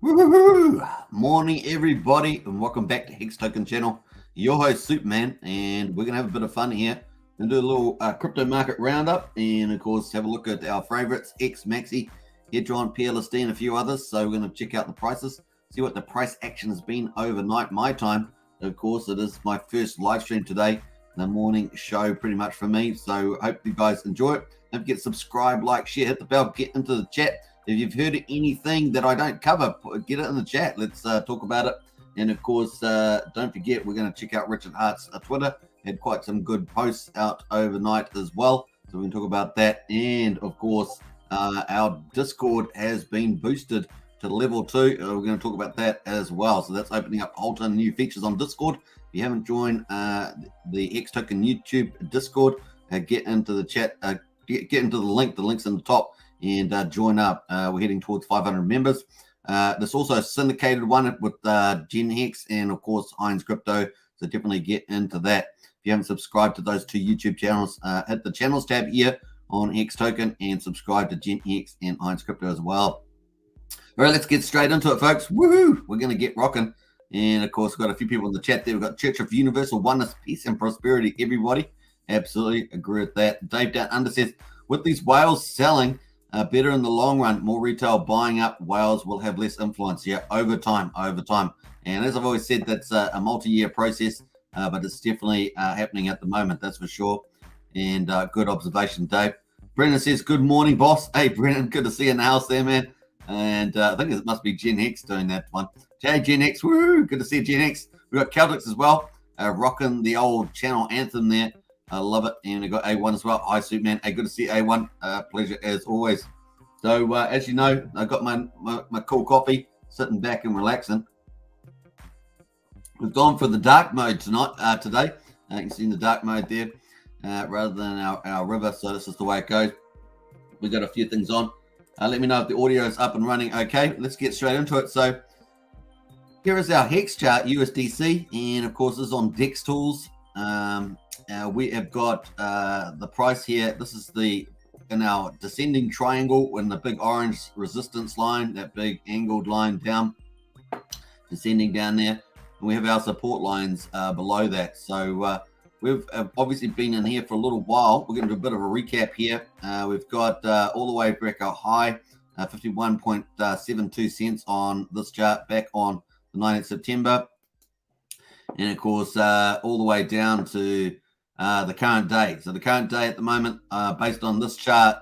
Woohoo! Morning, everybody, and welcome back to Hex Token Channel. Your host, Superman, and we're going to have a bit of fun here and do a little crypto market roundup, and of course, have a look at our favorites, X, Maxi, Hedron, PLSD, and a few others. So we're going to check out the prices, see what the price action has been overnight, my time. Of course, it is my first live stream today, the morning show pretty much for me. So hope you guys enjoy it. Don't forget to subscribe, like, share, hit the bell, get into the chat. If you've heard anything that I don't cover, get it in the chat. Let's talk about it. And of course, don't forget, we're going to check out Richard Hart's Twitter. Had quite some good posts out overnight as well. So we can talk about that. And of course, our Discord has been boosted to level 2. We're going to talk about that as well. So that's opening up a whole ton of new features on Discord. If you haven't joined the Hex Token YouTube Discord, get into the chat. Get into the link. The link's in the top. And join up. We're heading towards 500 members. There's also a syndicated one with Gen Hex and, of course, Heinz Crypto. So definitely get into that. If you haven't subscribed to those two YouTube channels, hit the channels tab here on Hex Token and subscribe to Gen Hex and Heinz Crypto as well. All right, let's get straight into it, folks. Woohoo! We're going to get rocking. And, of course, we've got a few people in the chat there. We've got Church of Universal Oneness, Peace and Prosperity, everybody. Absolutely agree with that. Dave Down Under says, with these whales selling, better in the long run, more retail buying up, whales will have less influence. Yeah, over time. And as I've always said, that's a multi-year process, but it's definitely happening at the moment, that's for sure. And good observation, Dave. Brendan says, good morning, boss. Hey, Brendan, good to see you in the house there, man. And I think it must be Gen X doing that one. Hey, Gen X, woo, good to see you, Gen X. We've got Celtics as well, rocking the old channel anthem there. I love it. And we got A1 as well. Hi, Superman. Hey, good to see you, A1. Pleasure as always. So, as you know, I got my cool coffee, sitting back and relaxing. We've gone for the dark mode tonight, today. You can see in the dark mode there, rather than our river. So this is the way it goes. We've got a few things on. Let me know if the audio is up and running okay. Let's get straight into it. So, here is our Hex chart, USDC. And, of course, this is on DEX Tools. We have got the price here. This is in our descending triangle in the big orange resistance line, that big angled line down, descending down there. And we have our support lines below that. So we've obviously been in here for a little while. We're going to do a bit of a recap here. We've got all the way back our high, 51.72 cents on this chart back on the 9th September. And, of course, all the way down to the current day. So the current day at the moment, based on this chart,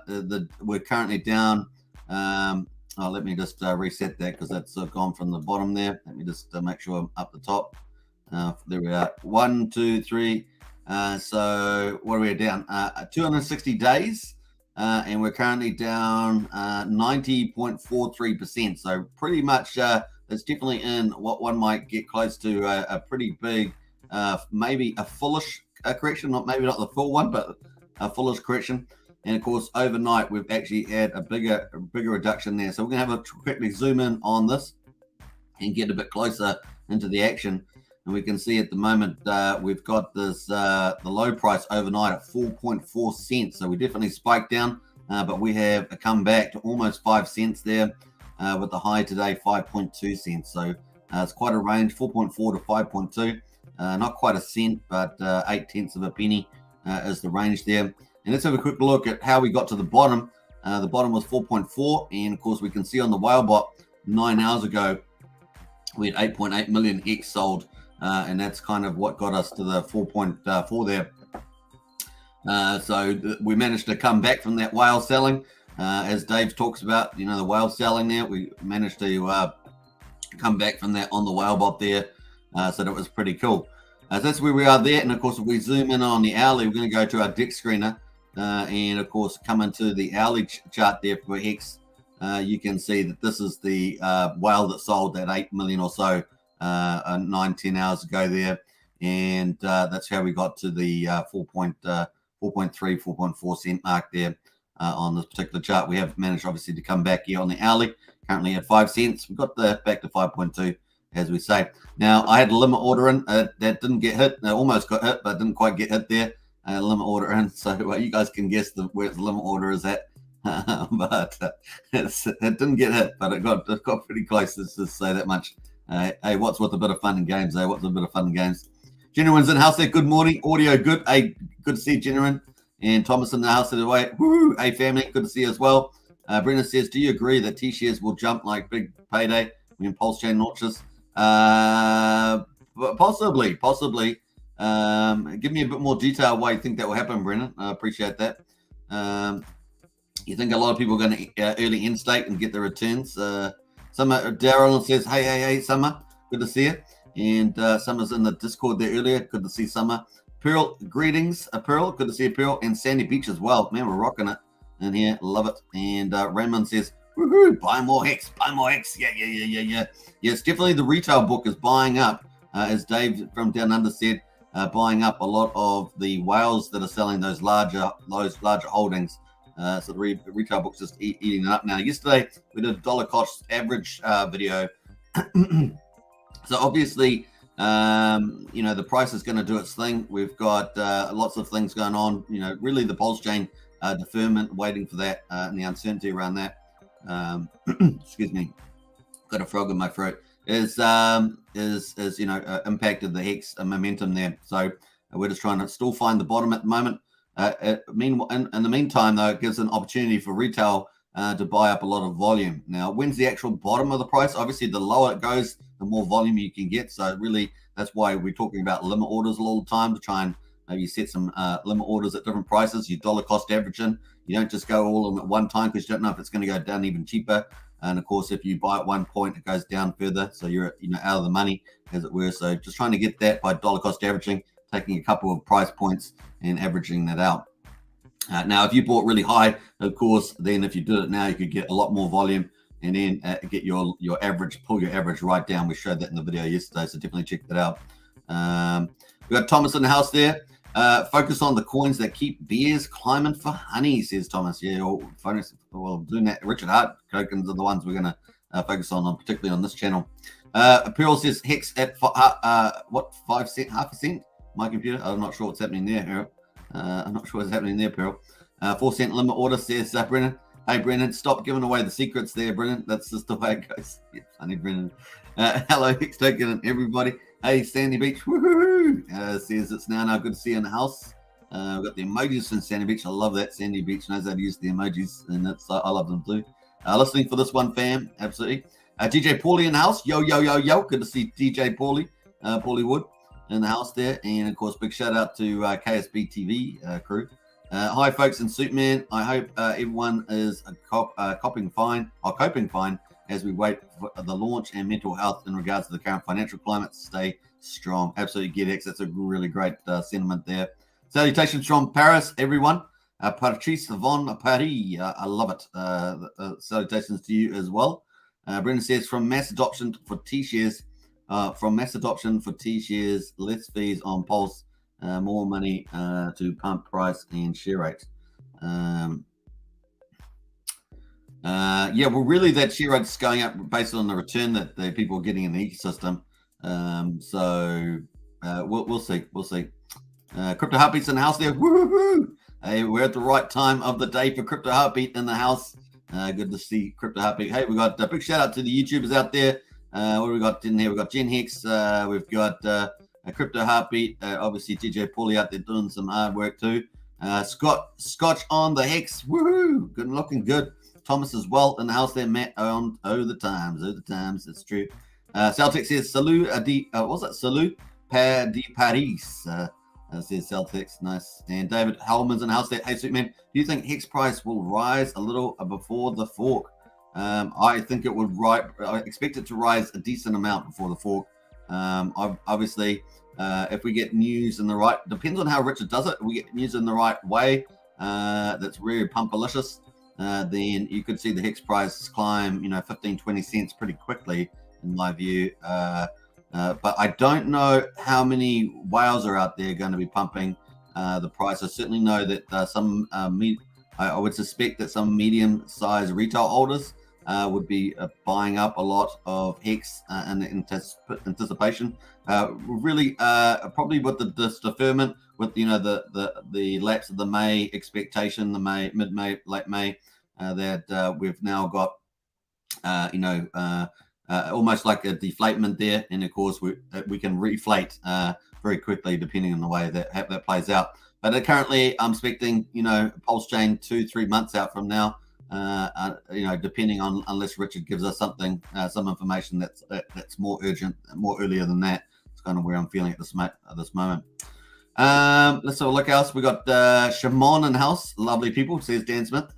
we're currently down. Let me just reset that because that's gone from the bottom there. Let me just make sure I'm up the top. There we are. 1, 2, 3. So what are we down? 260 days. And we're currently down 90.43%. So pretty much it's definitely in what one might get close to a pretty big, maybe a fullish correction, maybe not the full one, but a fullish correction. And of course, overnight we've actually had a bigger reduction there. So we're gonna have a quickly zoom in on this and get a bit closer into the action. And we can see at the moment we've got this the low price overnight at 4.4 cents. So we definitely spiked down, but we have come back to almost 5 cents there. With the high today, 5.2 cents. So it's quite a range, 4.4 to 5.2. Not quite a cent, but 0.8 of a penny is the range there. And let's have a quick look at how we got to the bottom. The bottom was 4.4. And, of course, we can see on the whalebot 9 hours ago, we had 8.8 million Hex sold. And that's kind of what got us to the 4.4 there. So we managed to come back from that whale selling. As Dave talks about, the whale selling there, we managed to come back from that on the whale bot there. So that was pretty cool. So that's where we are there. And of course, if we zoom in on the hourly, we're going to go to our DEX screener. And of course, come into the hourly chart there for Hex. You can see that this is the whale that sold at 8 million or so 9-10 hours ago there. And that's how we got to the 4.3, 4.4 cent mark there. On this particular chart, we have managed obviously to come back here on the hourly, currently at 5 cents. We've got the back to 5.2, as we say. Now, I had a limit order in that didn't get hit. I almost got hit, but didn't quite get hit there. Limit order in, so you guys can guess where the limit order is at. but it didn't get hit, but it got pretty close. Let's just say that much. Hey, what's with a bit of fun and games? What's a bit of fun and games? Genuine's in house there. Good morning. Audio good. Hey, good to see you, Genuine. And Thomas in the house of the way. Woo! Hey, family. Good to see you as well. Brendan says, do you agree that T-shares will jump like big payday when Pulsechain launches? Possibly. Give me a bit more detail why you think that will happen, Brendan. I appreciate that. You think a lot of people are going to early in-state and get the returns? Summer Daryl says, hey, Summer. Good to see you. And Summer's in the Discord there earlier. Good to see Summer. Pearl, greetings. Pearl, good to see you, Pearl. And Sandy Beach as well. Man, we're rocking it in here. Love it. And Raymond says, woohoo, buy more Hex. Yeah. Yes, definitely the retail book is buying up. As Dave from Down Under said, buying up a lot of the whales that are selling those larger holdings. So the retail book's just eating it up now. Yesterday, we did a dollar cost average video. So obviously, the price is going to do its thing. We've got lots of things going on. Really the Pulsechain deferment, waiting for that, and the uncertainty around that. Excuse me, got a frog in my throat. Is impacted the Hex momentum there. So we're just trying to still find the bottom at the moment. Meanwhile, in the meantime, though, it gives an opportunity for retail to buy up a lot of volume. Now, when's the actual bottom of the price? Obviously, the lower it goes, the more volume you can get. So really, that's why we're talking about limit orders all the time, to try and maybe set some limit orders at different prices. You dollar cost averaging. You don't just go all in at one time because you don't know if it's going to go down even cheaper. And of course, if you buy at one point, it goes down further. So you're out of the money, as it were. So just trying to get that by dollar cost averaging, taking a couple of price points and averaging that out. Now, if you bought really high, of course, then if you did it now, you could get a lot more volume and then get your average, pull your average right down. We showed that in the video yesterday, so definitely check that out. We got Thomas in the house there. Focus on the coins that keep bears climbing for honey, says Thomas. Yeah, well, doing that. Richard Hart tokens are the ones we're going to focus on, particularly on this channel. Pearl says Hex at 5 cent, half a cent. My computer. I'm not sure what's happening there, Pearl. I'm not sure what's happening there, Pearl. 4 cent limit order, says Brennan. Hey, Brennan, stop giving away the secrets there, Brennan. That's just the way it goes. Yeah, funny, Brennan. Hello, Hex Token and everybody. Hey, Sandy Beach. Woohoo! Says it's now good to see you in the house. We've got the emojis from Sandy Beach. I love that. Sandy Beach knows how to use the emojis, and I love them too. Listening for this one, fam. Absolutely. DJ Paulie in the house. Yo. Good to see DJ Paulie. Paulie Wood in the house there. And of course, big shout out to KSB TV crew. Hi, folks in Superman. I hope everyone is coping fine as we wait for the launch, and mental health in regards to the current financial climate. Stay strong. Absolutely get X. That's a really great sentiment there. Salutations from Paris, everyone. Patrice von Paris. I love it. Salutations to you as well. Brendan says, from mass adoption for T-shares, less fees on Pulse, more money to pump price and share rate. Well, really that share rate is going up based on the return that the people are getting in the ecosystem. We'll see. Crypto Heartbeat's in the house there. Woohoo! Hey, we're at the right time of the day for Crypto Heartbeat in the house. Good to see Crypto Heartbeat. Hey, we got a big shout out to the YouTubers out there. What do we got in here? We've got Gen Hex. We've got Crypto Heartbeat. Obviously, DJ Paulie out there doing some hard work too. Scotch on the Hex. Woohoo! Good looking good. Thomas as well in the house there. Matt on the times. It's true. Celtic says salut. What's that? Salut. Pas de Paris. Says Celtics. Nice. And David Hellman's in the house there. Hey, Superman, do you think Hex price will rise a little before the fork? I think it would I expect it to rise a decent amount before the fork. Obviously, if we get news in the right, depends on how Richard does it. If we get news in the right way, that's really pumpalicious, then you could see the Hex price climb, 15, 20 cents pretty quickly, in my view. But I don't know how many whales are out there going to be pumping the price. I certainly know that I would suspect that some medium-sized retail holders would be buying up a lot of Hex in anticipation. Really, probably with this deferment, with the lapse of the May expectation, the Mid-May, late May. that we've now got, almost like a deflatement there, and of course we can reflate very quickly depending on the way that plays out. But currently, I'm expecting Pulsechain 2-3 months out from now. Depending on, unless Richard gives us something, some information that's more urgent, more earlier than that. It's kind of where I'm feeling at this moment. Let's have a look else. We got Shimon in house, lovely people, says Dan Smith.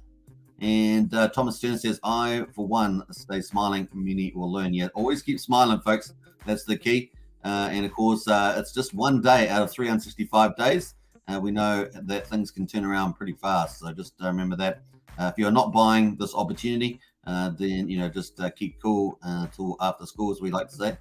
And Thomas Turner says, I, for one, stay smiling. Many will learn. Yet always keep smiling, folks. That's the key. And of course, it's just one day out of 365 days. We know that things can turn around pretty fast. So just remember that. If you're not buying this opportunity, then just keep cool till after school, as we like to say.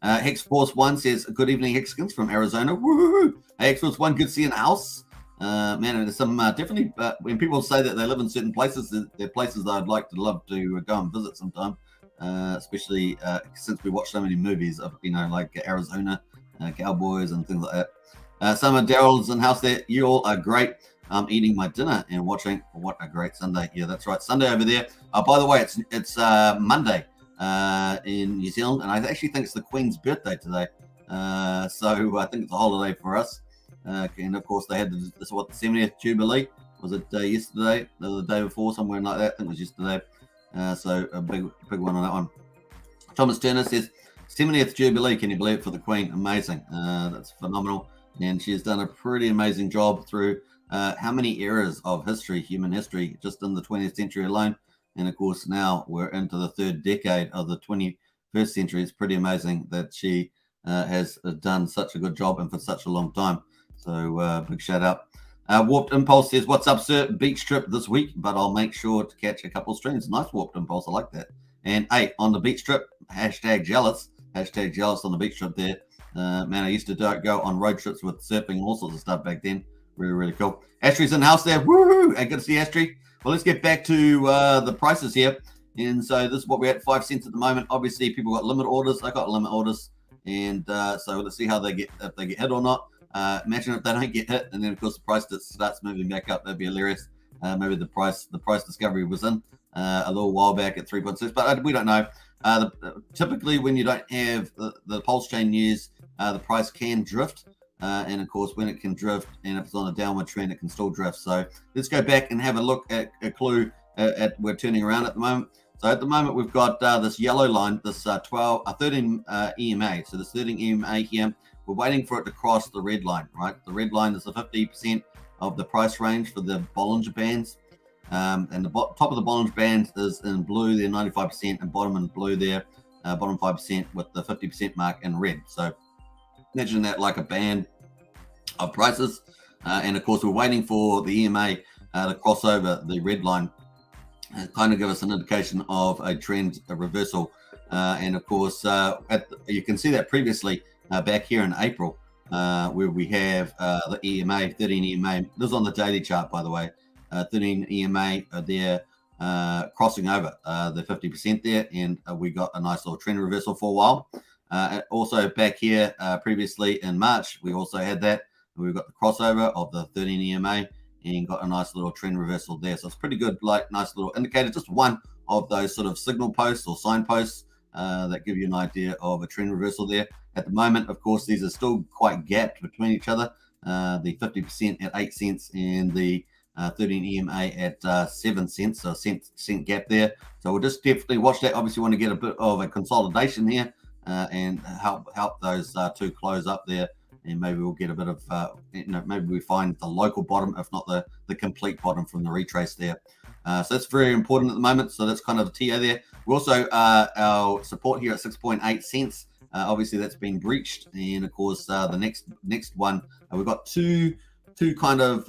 Hex Force 1 says, good evening, Hexkins from Arizona. Woo! Hey, Hex Force 1, good to see you in the house. Man, there's some definitely, when people say that they live in certain places, they're places that I'd love to go and visit sometime, especially since we watch so many movies of, like Arizona Cowboys and things like that. Some of Daryl's in house there. You all are great. I'm eating my dinner and watching. What a great Sunday. Yeah, that's right. Sunday over there. By the way, it's Monday in New Zealand, and I actually think it's the Queen's birthday today. So I think it's a holiday for us. And of course, they had the 70th Jubilee. Was it yesterday, the day before, somewhere like that? I think it was yesterday. So a big one on that one. Thomas Turner says, 70th Jubilee, can you believe it, for the Queen? Amazing. That's phenomenal. And she's done a pretty amazing job through how many eras of history, human history, just in the 20th century alone. And of course, now we're into the third decade of the 21st century. It's pretty amazing that she has done such a good job and for such a long time. So big shout out. Warped Impulse says, what's up, sir? Beach trip this week, but I'll make sure to catch a couple streams. Nice, Warped Impulse. I like that. And hey, on the beach trip, hashtag jealous on the beach trip there. Man, I used to go on road trips with surfing and all sorts of stuff back then. Really, really cool. Ashley's in the house there. Woohoo! And good to see Ashley. Well, let's get back to the prices here. And so this is what we're at, 5 cents at the moment. Obviously, people got limit orders. I got limit orders. And so let's see how if they get hit or not. Imagine if they don't get hit, and then of course the price starts moving back up. That'd be hilarious. Maybe the price discovery was in a little while back at 3.6, but we don't know. Typically, when you don't have the Pulsechain news, the price can drift, and of course when it can drift, and if it's on a downward trend, it can still drift. So let's go back and have a look at a clue at we're turning around at the moment. So at the moment we've got this yellow line, this 13 EMA. So this 13 EMA here. We're waiting for it to cross the red line, right? The red line is the 50% of the price range for the Bollinger Bands. And the top of the Bollinger Band is in blue there, 95%, and bottom in blue there, bottom 5% with the 50% mark in red. So imagine that like a band of prices. And of course, we're waiting for the EMA to cross over the red line and kind of give us an indication of a trend, a reversal. And of course, you can see that previously, back here in April, where we have the EMA, 13 EMA. This is on the daily chart, by the way. 13 EMA there crossing over the 50% there, and we got a nice little trend reversal for a while. Also back here previously in March, we also had that. We've got the crossover of the 13 EMA and got a nice little trend reversal there. So it's pretty good, like nice little indicator. Just one of those sort of signal posts or signposts that give you an idea of a trend reversal there. At the moment, of course, these are still quite gapped between each other. The 50% at 8 cents and the 13 EMA at 7 cents, so a cent gap there. So we'll just definitely watch that. Obviously, want to get a bit of a consolidation here and help those two close up there. And maybe we'll get a bit of, maybe we find the local bottom, if not the complete bottom from the retrace there. So that's very important at the moment. So that's kind of a TA there. We also, our support here at 6.8 cents. Obviously, that's been breached. And of course, the next one, we've got two kind of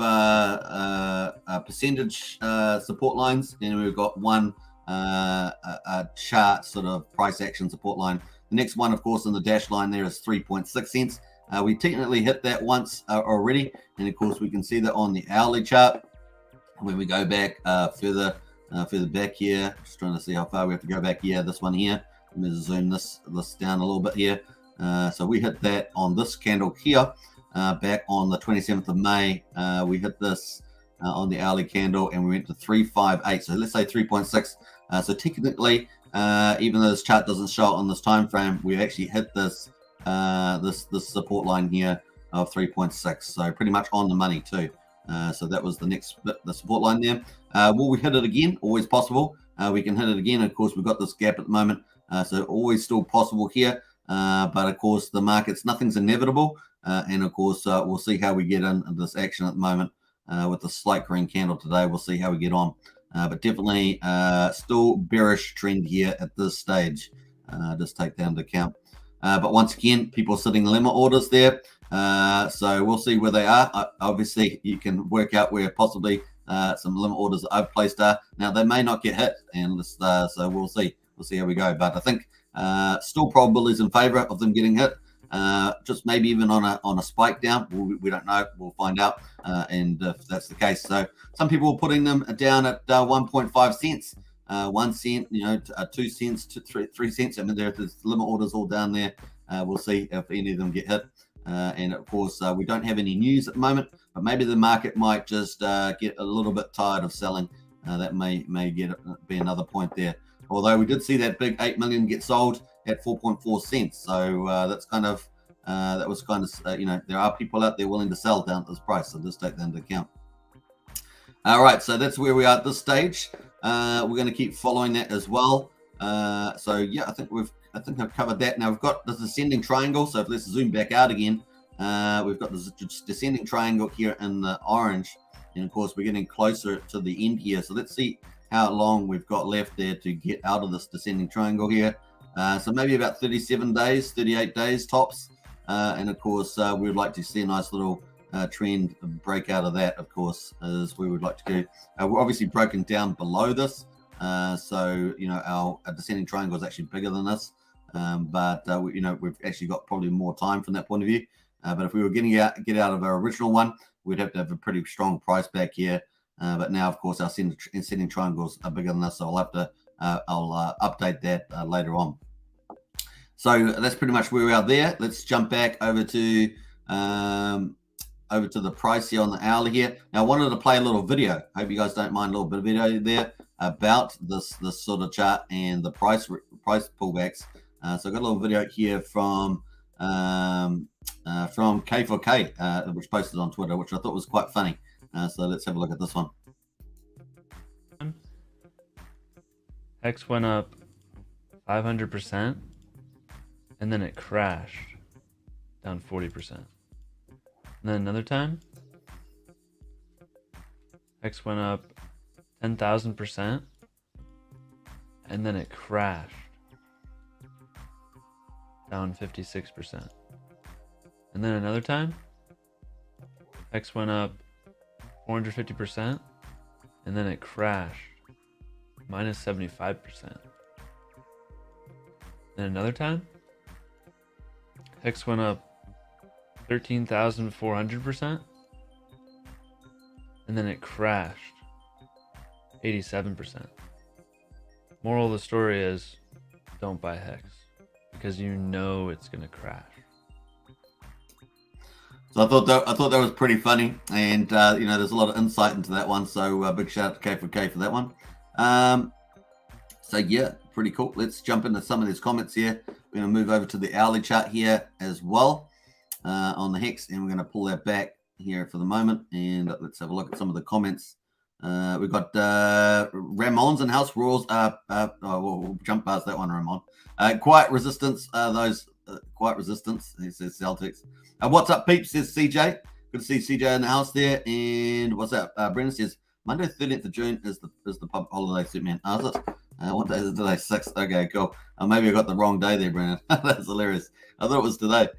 percentage support lines. And we've got one a chart sort of price action support line. The next one, of course, in the dash line there is 3.6 cents. We technically hit that once already. And of course, we can see that on the hourly chart. When we go back further back here, just trying to see how far we have to go back here. This one here. Let me zoom this down a little bit here. So we hit that on this candle here back on the 27th of May. We hit this on the hourly candle, and we went to 358. So let's say 3.6. So technically, even though this chart doesn't show it on this time frame, we actually hit this this support line here of 3.6. So pretty much on the money too. So that was the next bit, the support line there. Will we hit it again? Always possible. We can hit it again. Of course, we've got this gap at the moment, so always still possible here. But of course, the markets, nothing's inevitable. And of course, we'll see how we get in this action at the moment with the slight green candle today. We'll see how we get on. But definitely still bearish trend here at this stage. Just take that into account. But once again, people sitting limit orders there. So we'll see where they are. Obviously, you can work out where possibly some limit orders that I've placed are. Now, they may not get hit, and so we'll see. We'll see how we go. But I think still probabilities in favor of them getting hit. Just maybe even on a spike down. We don't know. We'll find out. And if that's the case, so some people are putting them down at 1.5 cents. 1 cent, 2 cents to 3 cents. I mean, there's limit orders all down there. We'll see if any of them get hit. And of course, we don't have any news at the moment, but maybe the market might just get a little bit tired of selling. That may be another point there. Although we did see that big 8 million get sold at 4.4 cents. So that's kind of that was kind of there are people out there willing to sell down at this price. So just take that into account. All right, so that's where we are at this stage. We're going to keep following that as well. So yeah, I think I've covered that. Now we've got this descending triangle. So if let's zoom back out again, we've got this descending triangle here in the orange, and of course we're getting closer to the end here. So let's see how long we've got left there to get out of this descending triangle here. So maybe about 37 days, 38 days tops. And of course, we would like to see a nice little trend break out of that, of course, as we would like to do. We're obviously broken down below this. So, our descending triangle is actually bigger than this. But we've actually got probably more time from that point of view. But if we were get out of our original one, we'd have to have a pretty strong price back here. But now, of course, our descending triangles are bigger than this, so I'll have to I'll update that later on. So that's pretty much where we are there. Let's jump back over to the price here on the hourly here. Now, I wanted to play a little video. Hope you guys don't mind a little bit of video there about this sort of chart and the price pullbacks. So I've got a little video here from K4K, which posted on Twitter, which I thought was quite funny. So let's have a look at this one. Hex went up 500%, and then it crashed down 40%. And then another time, Hex went up 10,000%, and then it crashed down 56%. And then another time, Hex went up 450%, and then it crashed minus 75%. Then another time, Hex went up 13,400%, and then it crashed 87%. Moral of the story is, don't buy Hex, because you know it's gonna crash. So I thought that was pretty funny, and there's a lot of insight into that one. So big shout out to K4K for that one. So yeah, pretty cool. Let's jump into some of these comments here. We're going to move over to the hourly chart here as well on the Hex, and we're going to pull that back here for the moment. And let's have a look at some of the comments. We've got Ramon's and House Rules. We'll jump past that one, Ramon. Quiet resistance. Quiet resistance. He says Celtics. What's up, peeps? Says CJ. Good to see CJ in the house there. And what's up? Brendan says Monday, 13th of June is the public holiday, Superman. Is it? What day is it today? 6th. Okay, cool. Maybe I got the wrong day there, Brendan. That's hilarious. I thought it was today.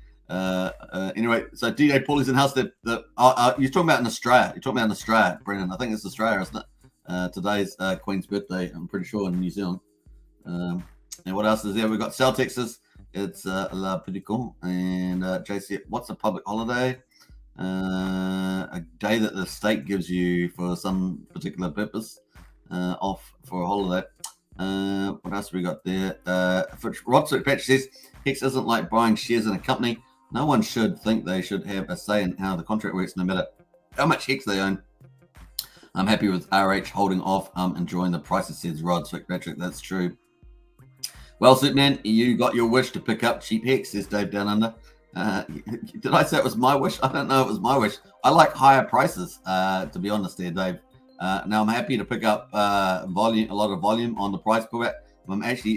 Anyway, so DJ Paulie's in the house. You're talking about in Australia. You're talking about in Australia, Brendan. I think it's Australia, isn't it? Today's Queen's birthday. I'm pretty sure in New Zealand. And what else is there? We've got Celtics. It's pretty cool. And JC, what's a public holiday? A day that the state gives you for some particular purpose, off for a holiday. What else have we got there? Rod Patch says Hex isn't like buying shares in a company. No one should think they should have a say in how the contract works, no matter how much Hex they own. I'm happy with RH holding off. I'm enjoying the prices, says Rod. Swick Patrick, that's true. Well, Superman, you got your wish to pick up cheap Hex, says Dave Down Under. Did I say it was my wish? I don't know. It was my wish. I like higher prices, to be honest, there, Dave. Now I'm happy to pick up a lot of volume on the price pullback.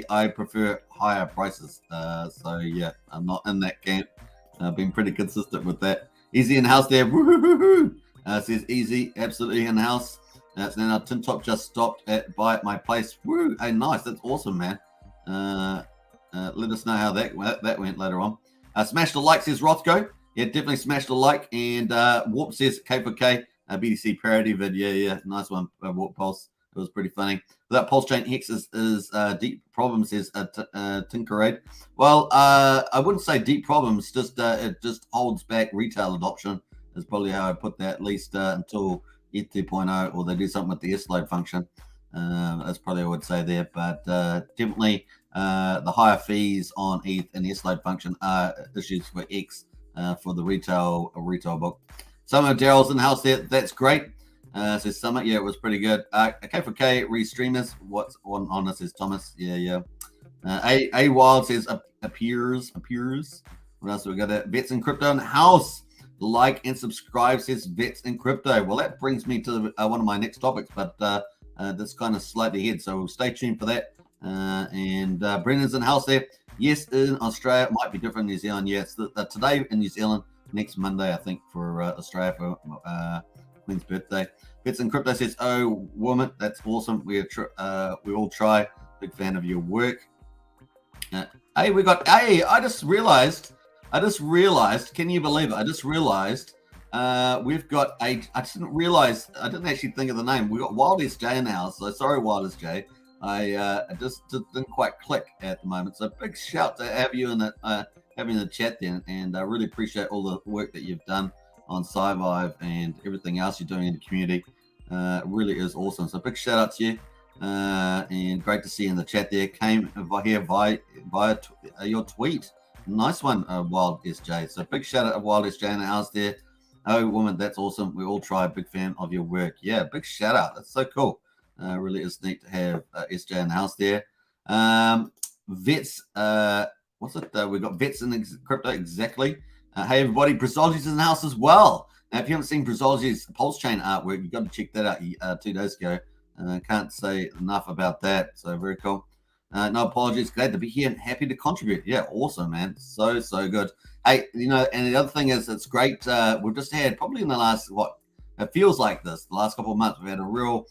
I prefer higher prices. So yeah, I'm not in that camp. I've been pretty consistent with that. Easy in house there. Woo-hoo-hoo-hoo. Says Easy, absolutely in house. So now Tin Top just stopped at my place. Woo! Hey, nice. That's awesome, man. Let us know how that went later on. Smash the like, says Rothko. Yeah, definitely smash the like. And Warp says K4K, BDC parody vid. Yeah, nice one, Warp Pulse. It was pretty funny. That Pulsechain Hex is deep problem, says Tinkerade. Well, I wouldn't say deep problems. Just it just holds back retail adoption. Is probably how I put that, at least until ETH 2.0, or they do something with the S-load function. That's probably what I would say there. But definitely the higher fees on ETH and the S-load function are issues for X for the retail book. Summer Daryl's in the house there. That's great. Says Summer. Yeah, it was pretty good. K4K restreamers. What's on this, says Thomas. Yeah. A Wild says appears. What else have we got there? Vets in Crypto in the house. Like and subscribe, says Vets in Crypto. Well, that brings me to one of my next topics, but that's kind of slightly ahead, so stay tuned for that. And Brendan's in the house there. Yes, in Australia, might be different in New Zealand. Yes, today in New Zealand, next Monday, I think, for Australia for Queen's birthday. Vets in Crypto says, "Oh, woman, that's awesome. We all try. Big fan of your work." Hey, I just realized. Can you believe it? I just realized we've got I didn't actually think of the name. We got Wild SJ in the house. So sorry, Wild SJ. I just didn't quite click at the moment. So big shout to have you in the chat there, and I really appreciate all the work that you've done on Sci-Vive and everything else you're doing in the community. It really is awesome. So big shout out to you, and great to see you in the chat there. Came here via your tweet. Nice one, Wild SJ. So big shout out to Wild SJ in the house there. Oh, woman, that's awesome. We all try. Big fan of your work. Yeah, big shout out. That's so cool. Really is neat to have SJ in the house there. Vets, what's it? We got Vets in Crypto, exactly. Hey, everybody, PulseDoge is in the house as well. Now, if you haven't seen PulseDoge's Pulsechain artwork, you've got to check that out 2 days ago. Can't say enough about that. So very cool. No apologies. Glad to be here and happy to contribute. Yeah, awesome, man. So good. Hey, and the other thing is, it's great. We've just had probably in the last, it feels like the last couple of months, we've had a real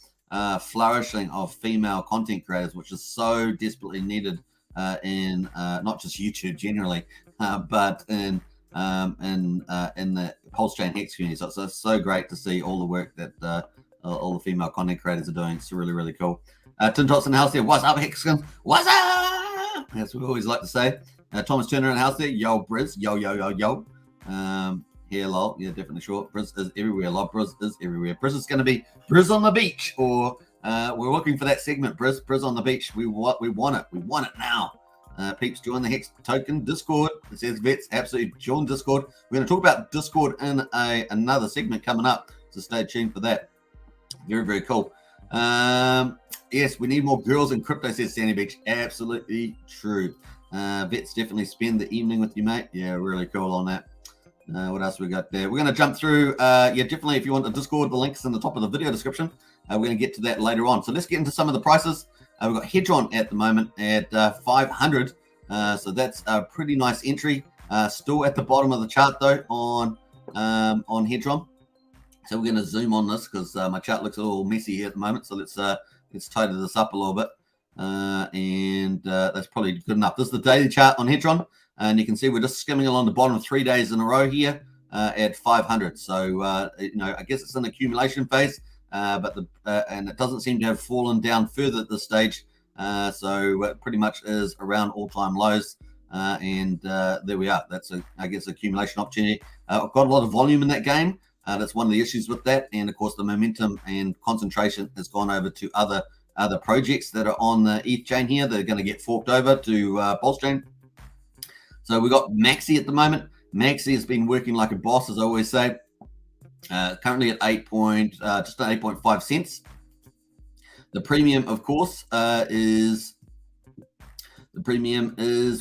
flourishing of female content creators, which is so desperately needed in not just YouTube generally, but in the Pulsechain Hex community. So it's so great to see all the work that all the female content creators are doing. It's really, really cool. Tin Tots in the house there. What's up, Hexcon? What's up? That's what we always like to say. Thomas Turner in the house there. Yo, Briz. Yo. Here, lol. Yeah, definitely short. Briz is everywhere. Lol. Briz is everywhere. Briz is going to be Briz on the beach, or we're looking for that segment. Briz on the beach. We want it. We want it now. Peeps, join the Hex Token Discord. It says Vets. Absolutely join Discord. We're going to talk about Discord in another segment coming up, so stay tuned for that. Very, very cool. Yes, we need more girls in crypto, says Sandy Beach. Absolutely true. Vets, definitely spend the evening with you, mate. Yeah, really cool on that. What else we got there? We're going to jump through. Definitely, if you want the Discord, the link's in the top of the video description. We're going to get to that later on. So let's get into some of the prices. We've got Hedron at the moment at 500. So that's a pretty nice entry. Still at the bottom of the chart, though, on Hedron. So we're going to zoom on this because my chart looks a little messy here at the moment. So let's tidy this up a little bit. And that's probably good enough. This is the daily chart on Hedron. And you can see we're just skimming along the bottom 3 days in a row here at 500. So, I guess it's an accumulation phase, but and it doesn't seem to have fallen down further at this stage. So it pretty much is around all-time lows. And there we are. That's, I guess, accumulation opportunity. I've got a lot of volume in that game. That's one of the issues with that. And, of course, the momentum and concentration has gone over to other projects that are on the ETH chain here. They're going to get forked over to Pulsechain. So we've got Maxi at the moment. Maxi has been working like a boss, as I always say. Currently at just at 8.5 cents. The premium, of course, is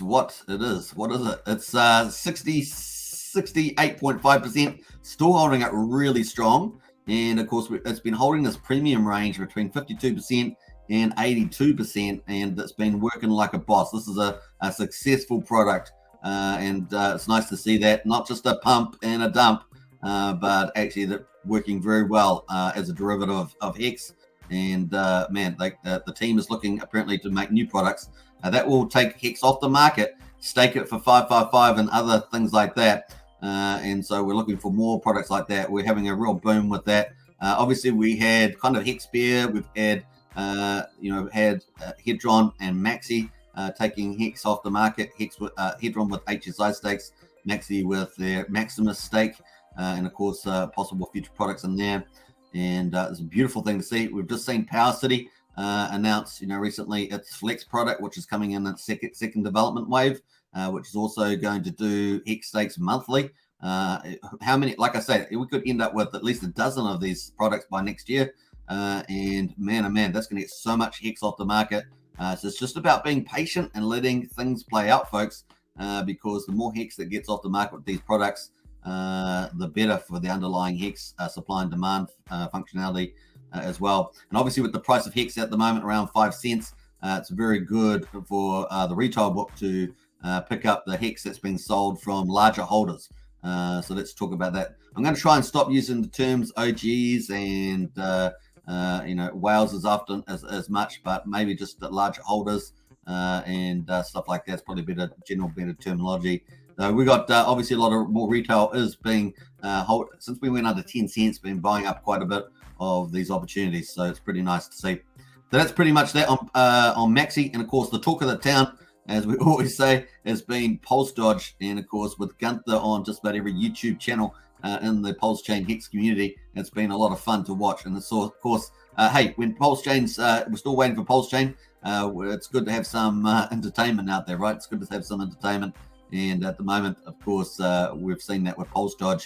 what it is. What is it? It's 68.5%, still holding it really strong. And of course, it's been holding this premium range between 52% and 82%, and it's been working like a boss. This is a successful product, and it's nice to see that. Not just a pump and a dump, but actually they're working very well as a derivative of Hex. And man, the team is looking apparently to make new products that will take Hex off the market, stake it for 555 and other things like that. And so we're looking for more products like that. We're having a real boom with that. Obviously, we had kind of Hex Bear. We've had Hedron and Maxi taking Hex off the market. Hedron with HSI stakes, Maxi with their Maximus stake, and of course possible future products in there. And it's a beautiful thing to see. We've just seen Power City announce, recently its Flex product, which is coming in its second development wave, which is also going to do Hex stakes monthly. How many? Like I said, we could end up with at least a dozen of these products by next year. And man, oh man, that's going to get so much Hex off the market. So it's just about being patient and letting things play out, folks. Because the more Hex that gets off the market with these products, the better for the underlying Hex supply and demand functionality as well. And obviously, with the price of Hex at the moment around 5 cents, it's very good for the retail book to pick up the Hex that's being sold from larger holders. So let's talk about that. I'm going to try and stop using the terms OGs and whales as often as much, but maybe just the larger holders and stuff like that. It's probably better terminology. We got obviously a lot of more retail is being since we went under 10 cents, been buying up quite a bit of these opportunities. So it's pretty nice to see. So that's pretty much that on Maxi. And of course, the talk of the town, as we always say, has been PulseDoge. And of course, with Gunther on just about every YouTube channel in the Pulsechain Hex community, it's been a lot of fun to watch. And so, of course, hey, when Pulsechain's, we're still waiting for Pulsechain. It's good to have some entertainment out there, right? It's good to have some entertainment. And at the moment, of course, we've seen that with PulseDoge.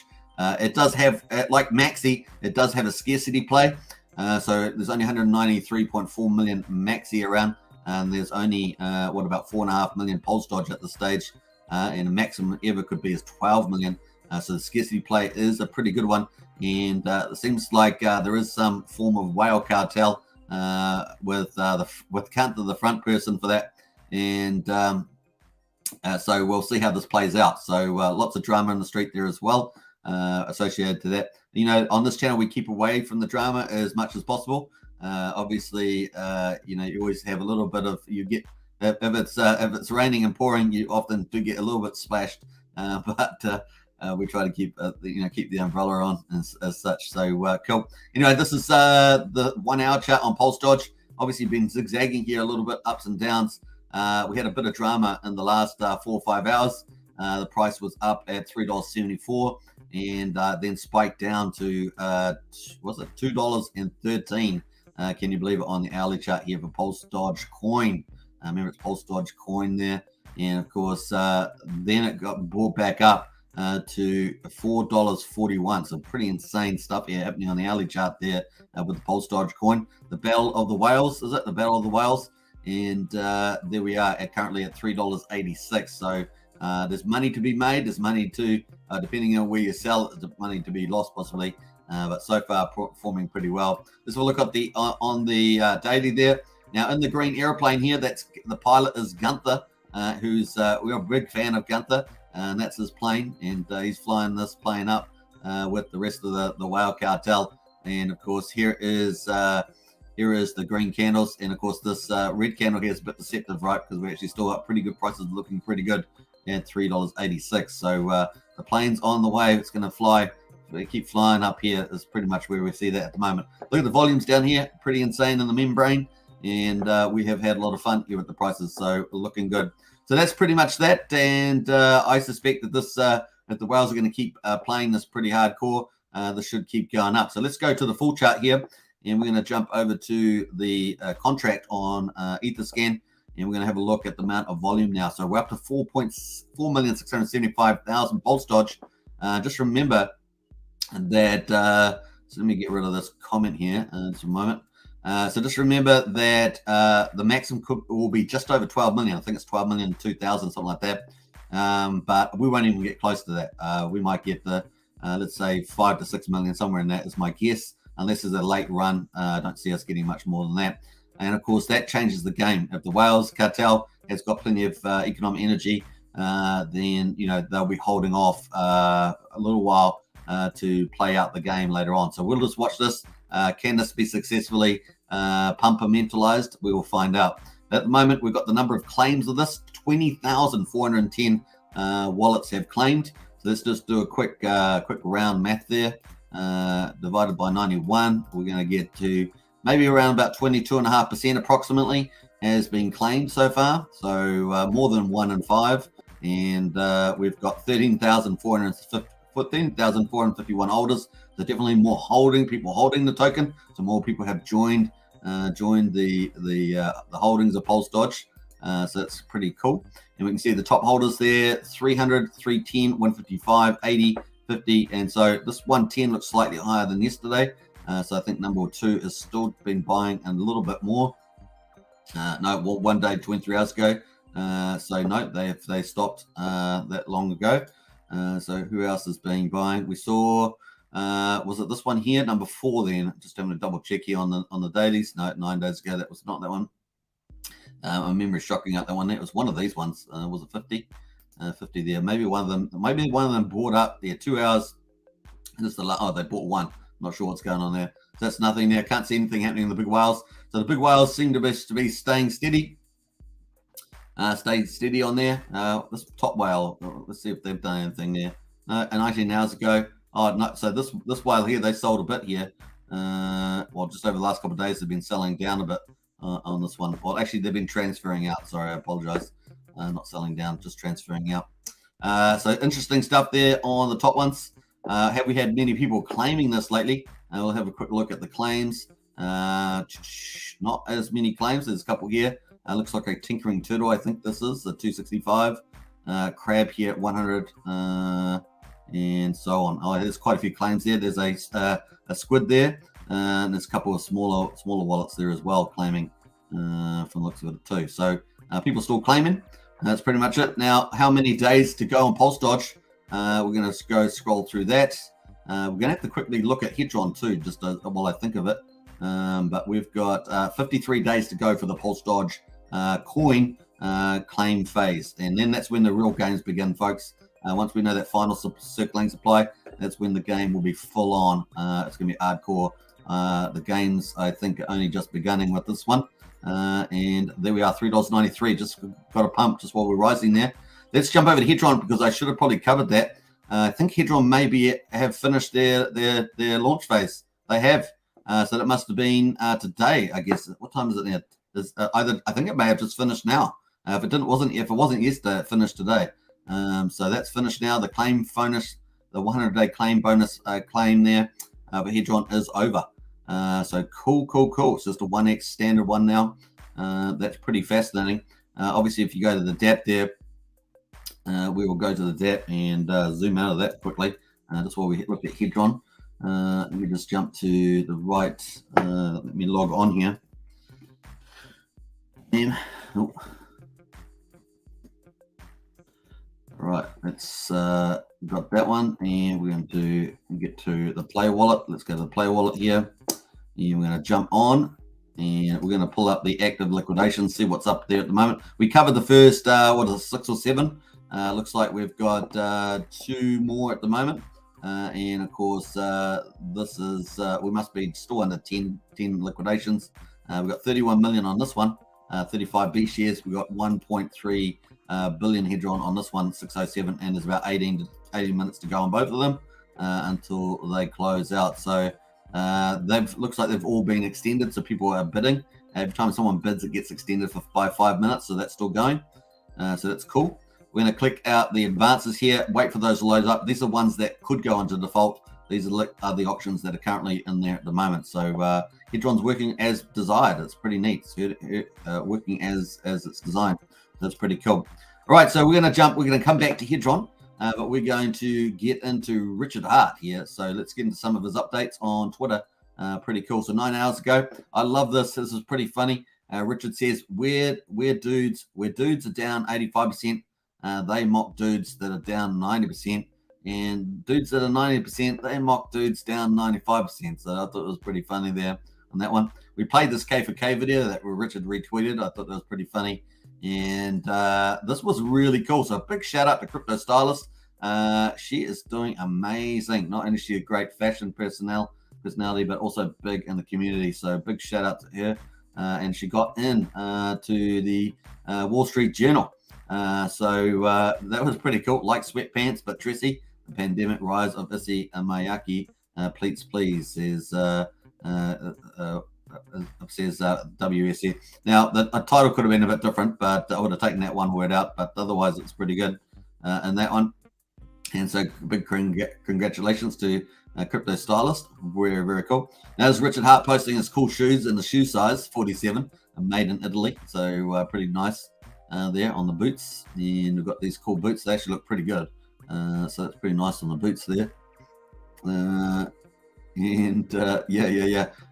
It does have, like Maxi, it does have a scarcity play. So there's only 193.4 million Maxi around, and there's only, about 4.5 million PulseDoge at the stage, and a maximum ever could be as 12 million. So the scarcity play is a pretty good one, and it seems like there is some form of whale cartel with Gunther, the front person for that, and so we'll see how this plays out. So lots of drama in the street there as well associated to that. On this channel, we keep away from the drama as much as possible. Obviously, you always have a little bit of, if it's raining and pouring, you often do get a little bit splashed. But we try to keep the umbrella on as such. So cool. Anyway, this is the 1 hour chart on PulseDoge. Obviously, been zigzagging here a little bit, ups and downs. We had a bit of drama in the last 4 or 5 hours. The price was up at $3.74 and then spiked down to $2.13. Can you believe it, on the hourly chart here for PulseDoge coin? Remember, it's PulseDoge coin there. And of course, then it got brought back up to $4.41. So pretty insane stuff here happening on the hourly chart there with the PulseDoge coin. The Battle of the Whales, is it? The Battle of the Whales. And there we are currently at $3.86. So there's money to be made. There's money to, depending on where you sell, there's money to be lost possibly. But so far performing pretty well. Let's have a look at the on the daily there. Now in the green airplane here, that's the pilot is Gunther, who's we're a big fan of Gunther, and that's his plane, and he's flying this plane up with the rest of the whale cartel. And of course, here is the green candles, and of course this red candle here is a bit deceptive, right? Because we actually still got pretty good prices, looking pretty good at $3.86. So the plane's on the way. It's going to fly. They keep flying up here is pretty much where we see that at the moment. Look at the volumes down here, pretty insane in the membrane, and we have had a lot of fun here with the prices, so looking good. So that's pretty much that, and I suspect that this that the whales are going to keep playing this pretty hardcore. This should keep going up. So let's go to the full chart here, and we're going to jump over to the contract on Etherscan, and we're going to have a look at the amount of volume now. So we're up to 4.4,675,000 PulseDoge. Just remember, that so let me get rid of this comment here in just a moment. So just remember that the maximum will be just over 12 million. I think it's 12 million 2,000, something like that. But we won't even get close to that. We might get the let's say 5 to 6 million, somewhere in that is my guess, unless it's a late run. I don't see us getting much more than that. And of course, that changes the game. If the whales cartel has got plenty of economic energy, then they'll be holding off a little while to play out the game later on. So we'll just watch this. Can this be successfully pumpermentalized? We will find out. At the moment, we've got the number of claims of this. 20,410 wallets have claimed. So let's just do a quick round math there. Divided by 91, we're going to get to maybe around about 22.5% approximately has been claimed so far. So more than 1 in 5. And we've got 13,451 holders. So definitely more people holding the token. So more people have joined the holdings of PulseDoge. So that's pretty cool. And we can see the top holders there: 300, 310, 155, 80, 50. And so this 110 looks slightly higher than yesterday. So I think number 2 has still been buying a little bit more. No, well, 1 day, 23 hours ago. So no, they stopped that long ago. So who else has been buying? We saw, was it this one here, number 4? Then just having a double check here on the dailies. No, 9 days ago that was not that one. My memory's shocking out that one. It was one of these ones. Was it 50? 50 there. Maybe one of them bought up there 2 hours. Just they bought one. Not sure what's going on there. So that's nothing there. Can't see anything happening in the big whales. So the big whales seem to be staying steady. Stayed steady on there. This top whale, let's see if they've done anything there. No, 19 hours ago. Oh no, so this whale here, they sold a bit here. Well, just over the last couple of days, they've been selling down a bit on this one. Well, actually, they've been transferring out. Sorry, I apologize. Not selling down, just transferring out. So interesting stuff there on the top ones. Have we had many people claiming this lately? We'll have a quick look at the claims. Not as many claims. There's a couple here. Looks like a tinkering turtle. I think this is the 265. Crab here at 100, and so on. Oh, there's quite a few claims there. There's a squid there, and there's a couple of smaller wallets there as well claiming from the looks of it too. So people still claiming. That's pretty much it. Now, how many days to go on PulseDoge? We're going to go scroll through that. We're going to have to quickly look at Hedron too, just while I think of it. But we've got 53 days to go for the PulseDoge coin claim phase, and then that's when the real games begin, folks. Once we know that final circulating supply, that's when the game will be full on. It's going to be hardcore. The games, I think, are only just beginning with this one. And there we are, $3.93. Just got a pump just while we're rising there. Let's jump over to Hedron, because I should have probably covered that. I think Hedron maybe have finished their launch phase. They have. So that must have been today, I guess. What time is it now? I think it may have just finished now. If it wasn't yesterday, it finished today. So that's finished now. The claim bonus, the 100-day claim bonus claim there for Hedron is over. So cool. It's just a 1x standard one now. That's pretty fascinating. Obviously, if you go to the DApp there, we will go to the DApp and zoom out of that quickly. That's why we look at Hedron. Let me just jump to the right. Let me log on here. Oh. Right, let's got that one, and we're going to get to the Play Wallet. Let's go to the Play Wallet here, and we're going to jump on, and we're going to pull up the active liquidation, see what's up there at the moment. We covered the first 6 or 7. Looks like we've got 2 more at the moment, and of course this is we must be still under 10 liquidations. We've got 31 million on this one. 35 B shares. We've got 1.3 billion Hedron on this one, 607, and there's about 18 minutes to go on both of them until they close out. So looks like they've all been extended, so people are bidding. Every time someone bids, it gets extended by 5 minutes, so that's still going. So that's cool. We're going to click out the advances here, wait for those to load up. These are ones that could go into default. These are the options that are currently in there at the moment. So Hedron's working as desired. It's pretty neat. It's working as it's designed. That's pretty cool. All right, so we're going to come back to Hedron. but we're going to get into Richard Hart here. So let's get into some of his updates on Twitter. Pretty cool. So 9 hours ago, I love this. This is pretty funny. Richard says, where dudes are down 85%, they mock dudes that are down 90%, and dudes that are 90%, they mock dudes down 95%. So I thought it was pretty funny there on that one. We played this K4K video that Richard retweeted. I thought that was pretty funny. And this was really cool. So a big shout out to Crypto Stylist. She is doing amazing. Not only is she a great fashion personality, but also big in the community. So big shout out to her. And she got in to the Wall Street Journal. So that was pretty cool. Like sweatpants, but dressy. The pandemic rise of Issey Miyake. Please, says WSC. Now, the title could have been a bit different, but I would have taken that one word out. But otherwise, it's pretty good in that one. And so, big congratulations to Crypto Stylist. Very, very cool. Now, there's Richard Hart posting his cool shoes in the shoe size 47, made in Italy. So, pretty nice there on the boots. And we've got these cool boots. They actually look pretty good. So, it's pretty nice on the boots there.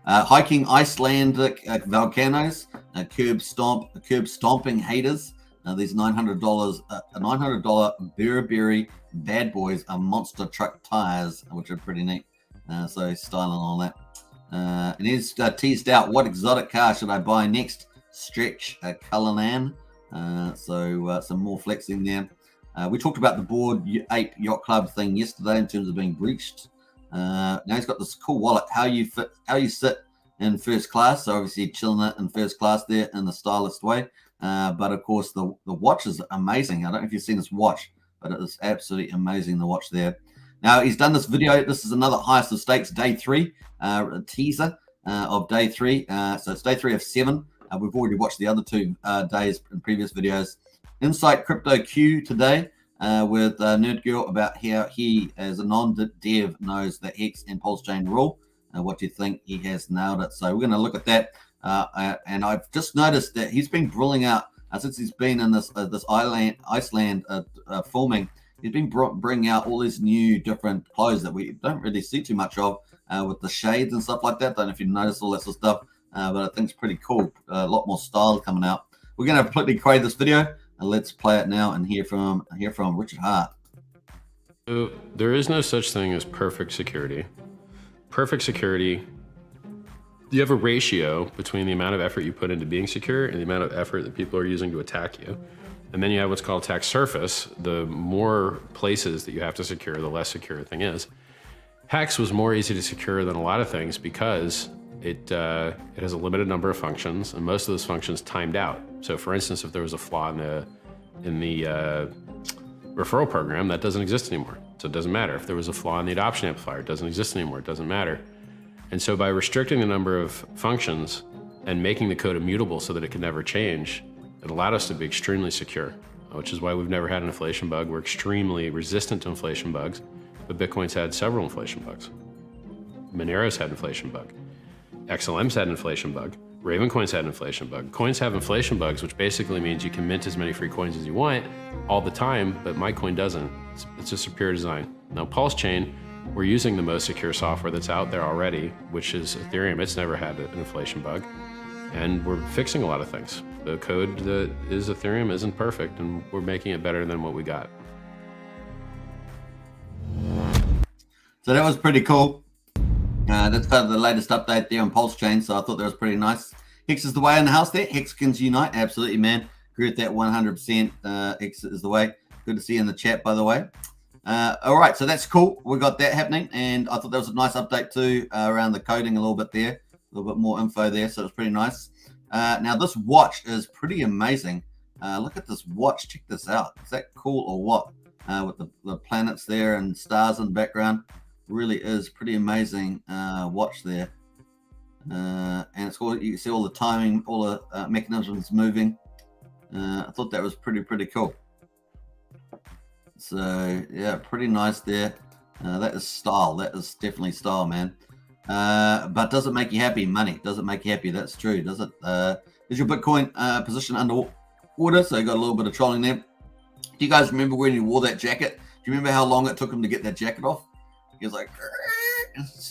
Hiking Icelandic volcanoes, curb stomping haters. These $900 Burberry bad boys are monster truck tires, which are pretty neat. So styling on that. And he's teased out, what exotic car should I buy next? Stretch Cullinan. So some more flexing there. We talked about the Bored Ape Yacht Club thing yesterday in terms of being breached. Now he's got this cool wallet. How you sit in first class. So obviously chilling it in first class there in the stylist way. But of course the watch is amazing. I don't know if you've seen this watch, but it is absolutely amazing, the watch there. Now he's done this video. This is another highest of stakes, day 3, a teaser of day 3. So it's day 3 of 7. We've already watched the other 2 days in previous videos. Insight Crypto Q today with Nerd Girl about how he, as a non-dev, knows the Hex and Pulsechain rule. What do you think? He has nailed it. So we're going to look at that. And I've just noticed that he's been drilling out since he's been in this Iceland filming. He's been bringing out all these new different clothes that we don't really see too much of with the shades and stuff like that. Don't know if you noticed all that sort of stuff, but I think it's pretty cool. A lot more style coming out. We're going to completely create this video. Let's play it now and hear from Richard Hart. So there is no such thing as perfect security. Perfect security, you have a ratio between the amount of effort you put into being secure and the amount of effort that people are using to attack you. And then you have what's called attack surface. The more places that you have to secure, the less secure a thing is. Hex was more easy to secure than a lot of things because it has a limited number of functions, and most of those functions timed out. So for instance, if there was a flaw in the referral program, that doesn't exist anymore. So it doesn't matter. If there was a flaw in the adoption amplifier, it doesn't exist anymore. It doesn't matter. And so by restricting the number of functions and making the code immutable so that it can never change, it allowed us to be extremely secure, which is why we've never had an inflation bug. We're extremely resistant to inflation bugs, but Bitcoin's had several inflation bugs. Monero's had an inflation bug. XLM's had an inflation bug. Ravencoin's had an inflation bug. Coins have inflation bugs, which basically means you can mint as many free coins as you want all the time, but my coin doesn't. It's a superior design. Now, Pulsechain, we're using the most secure software that's out there already, which is Ethereum. It's never had an inflation bug. And we're fixing a lot of things. The code that is Ethereum isn't perfect, and we're making it better than what we got. So that was pretty cool. That's kind of the latest update there on Pulsechain, so I thought that was pretty nice. Hex is the way in the house there. Hexkins unite. Absolutely, man. Agree with that 100%. Hex is the way. Good to see you in the chat, by the way. All right, so that's cool. We got that happening, and I thought that was a nice update too around the coding a little bit there. A little bit more info there, so it's pretty nice. Now, this watch is pretty amazing. Look at this watch. Check this out. Is that cool or what? With the planets there and stars in the background. Really is pretty amazing watch there. And it's cool. You can see all the timing, all the mechanisms moving. I thought that was pretty cool. So yeah, pretty nice there. That is style. That is definitely style, man. But does it make you happy? Money does it make you happy? That's true. Does it? Is your Bitcoin position underwater? So you got a little bit of trolling there. Do you guys remember when you wore that jacket you remember how long it took him to get that jacket off? He was like,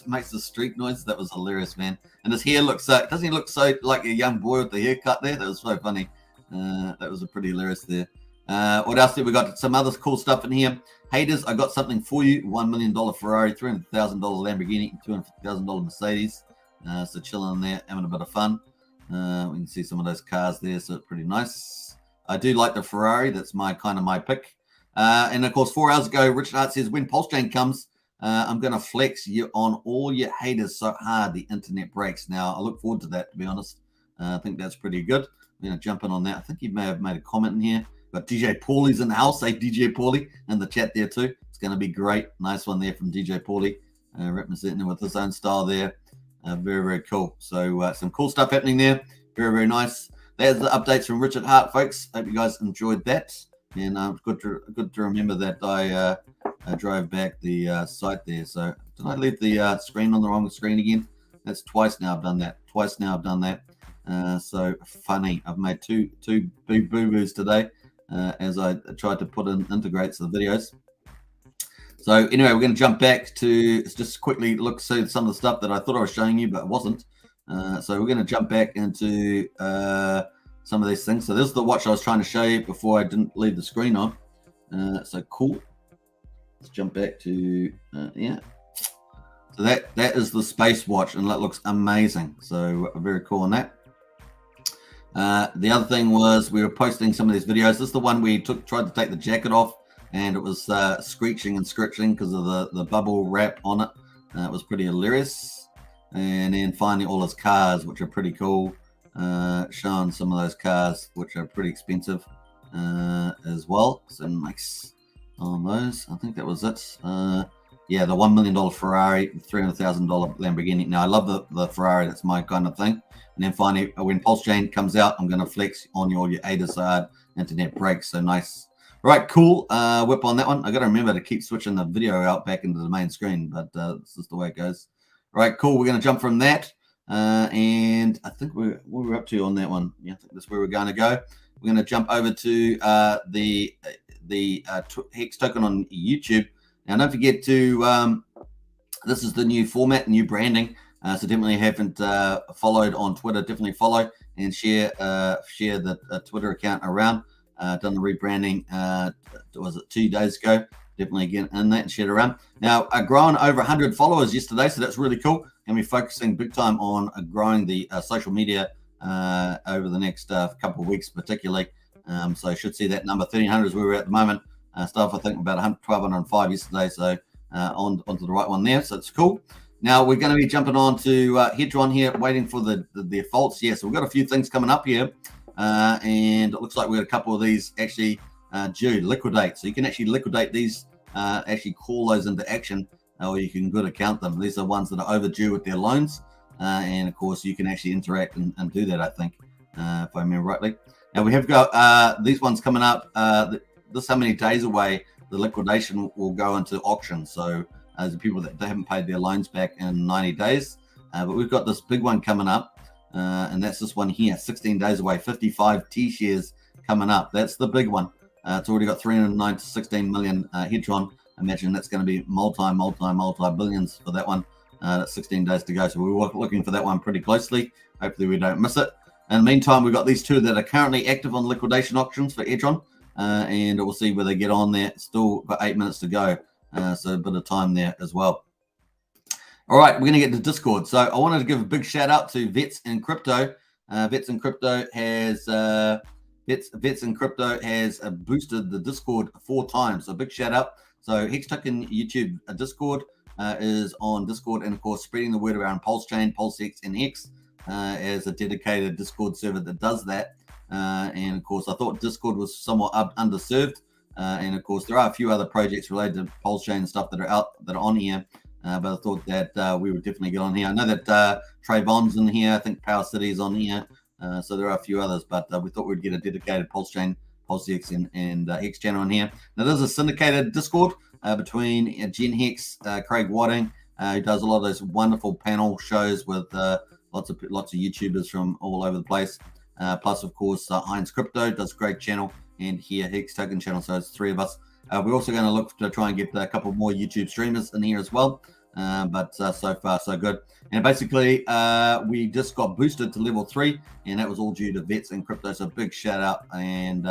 makes the streak noise. That was hilarious, man. And his hair looks so, doesn't he look so like a young boy with the haircut there? That was so funny. That was a pretty hilarious there. What else did we got? Some other cool stuff in here. Haters, I got something for you. $1 million Ferrari, $300,000 Lamborghini, $250,000 Mercedes. So chilling there, having a bit of fun. We can see some of those cars there, so it's pretty nice. I do like the Ferrari. That's my pick. And of course, 4 hours ago, Richard Hart says, when Pulsechain comes, I'm going to flex you on all your haters so hard the internet breaks. Now, I look forward to that, to be honest. I think that's pretty good. I'm going to jump in on that. I think he may have made a comment in here. But DJ Paulie's in the house. Say DJ Paulie in the chat there too. It's going to be great. Nice one there from DJ Paulie, representing with his own style there. Very, very cool. So some cool stuff happening there. Very, very nice. There's the updates from Richard Hart, folks. Hope you guys enjoyed that. And good to remember that I drove back the site there. So did I leave the screen on the wrong screen again? That's twice now I've done that. So funny. I've made two big boo-boos today. As I tried to put in integrates the videos. So anyway, we're going to jump back to just quickly look see some of the stuff that I thought I was showing you, but it wasn't. So we're going to jump back into some of these things. So this is the watch I was trying to show you before I didn't leave the screen on. So cool. Let's jump back to yeah. So that is the space watch, and that looks amazing. So very cool on that. The other thing was we were posting some of these videos. This is the one we tried to take the jacket off, and it was screeching and scratching because of the bubble wrap on it. It was pretty hilarious. And then finally all his cars, which are pretty cool, showing some of those cars, which are pretty expensive as well. So nice on those. I think that was it. Yeah, the $1 million Ferrari, $300,000 Lamborghini. Now, I love the Ferrari. That's my kind of thing. And then finally, when Pulsechain comes out, I'm going to flex on all your ADA side internet breaks. So nice. All right, cool. Whip on that one. I got to remember to keep switching the video out back into the main screen, but this is the way it goes. All right, cool. We're going to jump from that. And I think we're up to on that one. Yeah, I think that's where we're going to go. We're going to jump over to the Hex Token on YouTube. Now, don't forget to, this is the new format, new branding. So definitely haven't followed on Twitter, definitely follow and share the Twitter account around. Done the rebranding, was it 2 days ago? Definitely get in that and share it around. Now, grown over 100 followers yesterday, so that's really cool. And we're focusing big time on growing the social media over the next couple of weeks, particularly. So I should see that number 1,300 is where we're at the moment. Stuff I think about 1,205 yesterday, so onto the right one there. So it's cool. Now we're going to be jumping on to Hedron here, waiting for the defaults. Yeah, so we've got a few things coming up here, and it looks like we've got a couple of these actually due liquidate. So you can actually liquidate these, actually call those into action, or you can good account them. These are ones that are overdue with their loans, and of course you can actually interact and do that. I think, if I remember rightly. Now we have got these ones coming up. This how many days away the liquidation will go into auction. So the people that they haven't paid their loans back in 90 days. But we've got this big one coming up, and that's this one here, 16 days away, 55 T shares coming up. That's the big one. It's already got 309 to 16 million Hedron. Imagine that's going to be multi billions for that one. That's 16 days to go. So we're looking for that one pretty closely. Hopefully we don't miss it. In the meantime, we've got these two that are currently active on liquidation auctions for Hedron. And we'll see where they get on there. Still got 8 minutes to go, so a bit of time there as well. All right, we're going to get to Discord. So I wanted to give a big shout out to Vets in Crypto. Vets in Crypto has boosted the Discord 4 times. So big shout out. So Hex Token YouTube Discord is on Discord, and of course spreading the word around Pulsechain, PulseX, and Hex as a dedicated Discord server that does that. And of course, I thought Discord was somewhat underserved. And of course, there are a few other projects related to Pulsechain and stuff that are on here. But I thought that we would definitely get on here. I know that Trayvon's in here. I think Power City is on here. So there are a few others, but we thought we'd get a dedicated Pulsechain, PulseX, and Hex channel on here. Now, there's a syndicated Discord between Jen Hex, Craig Whiting, who does a lot of those wonderful panel shows with lots of YouTubers from all over the place. Plus, of course, Heinz Crypto does a great channel, and here Hex Token channel. So it's 3 of us We're also going to look to try and get a couple more YouTube streamers in here as well. But so far, so good. And basically, we just got boosted to level 3, and that was all due to Vets and Crypto. So big shout out. And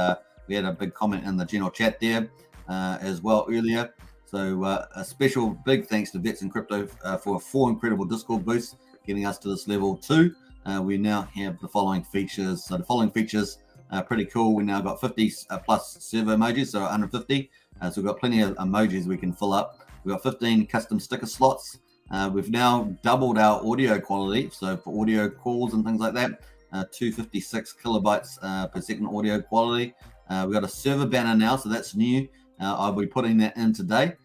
we had a big comment in the general chat there as well earlier. So a special big thanks to Vets and Crypto for 4 incredible Discord boosts, getting us to this level 2. We now have the following features. So the following features are pretty cool. We now got 50 plus server emojis, so 150. So we've got plenty of emojis we can fill up. We've got 15 custom sticker slots. We've now doubled our audio quality. So for audio calls and things like that, 256 kilobytes per second audio quality. We've got a server banner now, so that's new. I'll be putting that in today.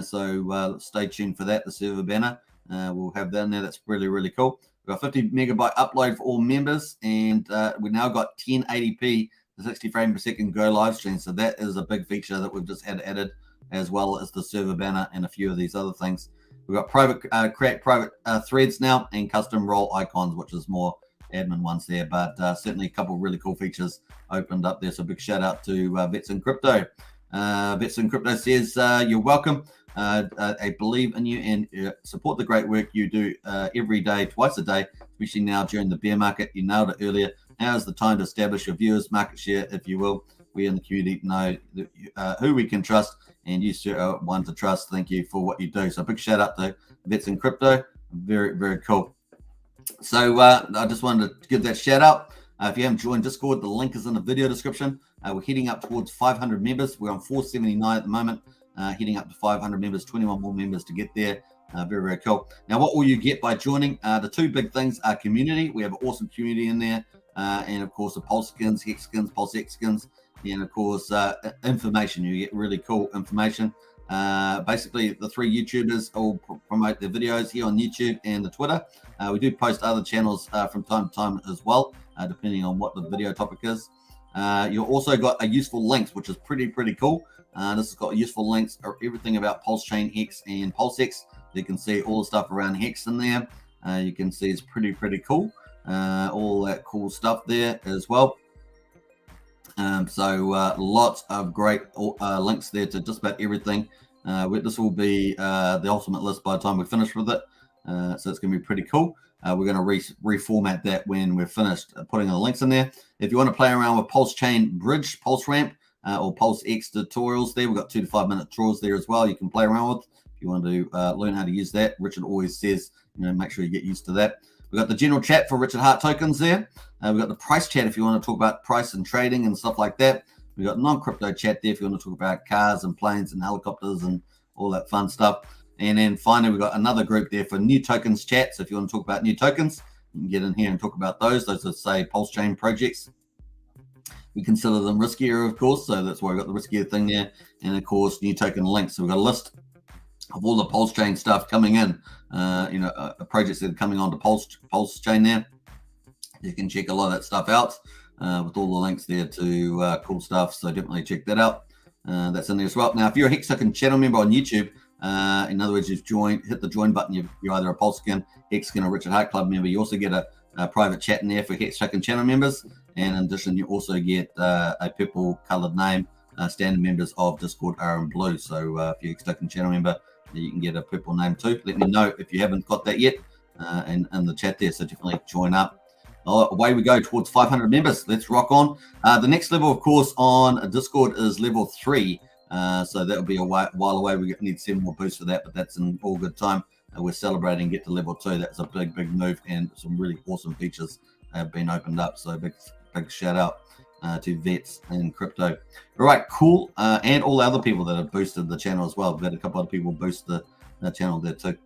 So stay tuned for that, the server banner. We'll have that in there. That's really, really cool. We've got 50 megabyte upload for all members, and we now got 1080p to 60 frames per second go live stream. So that is a big feature that we've just had added, as well as the server banner and a few of these other things. We've got create private threads now, and custom role icons, which is more admin ones there, but certainly a couple of really cool features opened up there. So big shout out to Vets and Crypto. Vets and Crypto says, you're welcome. I believe in you and support the great work you do every day, twice a day, especially now during the bear market. You nailed it earlier. Now is the time to establish your viewers' market share, if you will. We in the community know who we can trust, and you are one to trust. Thank you for what you do. So big shout out to Vets and Crypto. Very, very cool. So I just wanted to give that shout out. If you haven't joined Discord, the link is in the video description. We're heading up towards 500 members. We're on 479 at the moment. Heading up to 500 members, 21 more members to get there. Very, very cool. Now, what will you get by joining? The 2 big things are community. We have an awesome community in there. And, of course, the Pulse skins, Hex skins, Pulse X skins. And, of course, information. You get really cool information. Basically, the 3 YouTubers all promote their videos here on YouTube and the Twitter. We do post other channels from time to time as well, depending on what the video topic is. You've also got a useful links, which is pretty cool. This has got useful links or everything about Pulsechain, Hex, and PulseX. You can see all the stuff around Hex in there. You can see it's pretty cool. All that cool stuff there as well. So lots of great links there to just about everything. This will be the ultimate list by the time we finish with it. So it's going to be pretty cool. We're going to reformat that when we're finished putting the links in there. If you want to play around with Pulsechain Bridge, Pulse Ramp, or Pulse X tutorials there, we've got 2 to 5 minute tutorials there as well. You can play around with if you want to learn how to use that. Richard always says, make sure you get used to that. We've got the general chat for Richard Hart tokens there. We've got the price chat if you want to talk about price and trading and stuff like that. We've got non-crypto chat there if you want to talk about cars and planes and helicopters and all that fun stuff. And then finally, we've got another group there for new tokens chat. So if you want to talk about new tokens, you can get in here and talk about those. Those are, say, Pulsechain projects. We consider them riskier, of course. So that's why we've got the riskier thing there. And, of course, new token links. So we've got a list of all the Pulsechain stuff coming in, projects that are coming onto Pulsechain there. You can check a lot of that stuff out with all the links there to cool stuff. So definitely check that out. That's in there as well. Now, if you're a Hex Token channel member on YouTube, in other words, you've joined, hit the join button, you're either a Pulsechain, Hex Skin, or Richard Hart Club member. You also get a private chat in there for Hex Token channel members. And in addition, you also get a purple colored name. Standard members of Discord are in blue. So if you're a Hex Token channel member, you can get a purple name too. Let me know if you haven't got that yet in the chat there. So definitely join up. Away we go towards 500 members. Let's rock on. The next level, of course, on Discord is level 3. So that'll be a while away. We need 7 more boosts for that, but that's in all good time. We're celebrating get to level 2. That's a big move, and some really awesome features have been opened up. So big shout out to Vets and Crypto. All right, cool. And all the other people that have boosted the channel as well. We've had a couple of people boost the channel there too.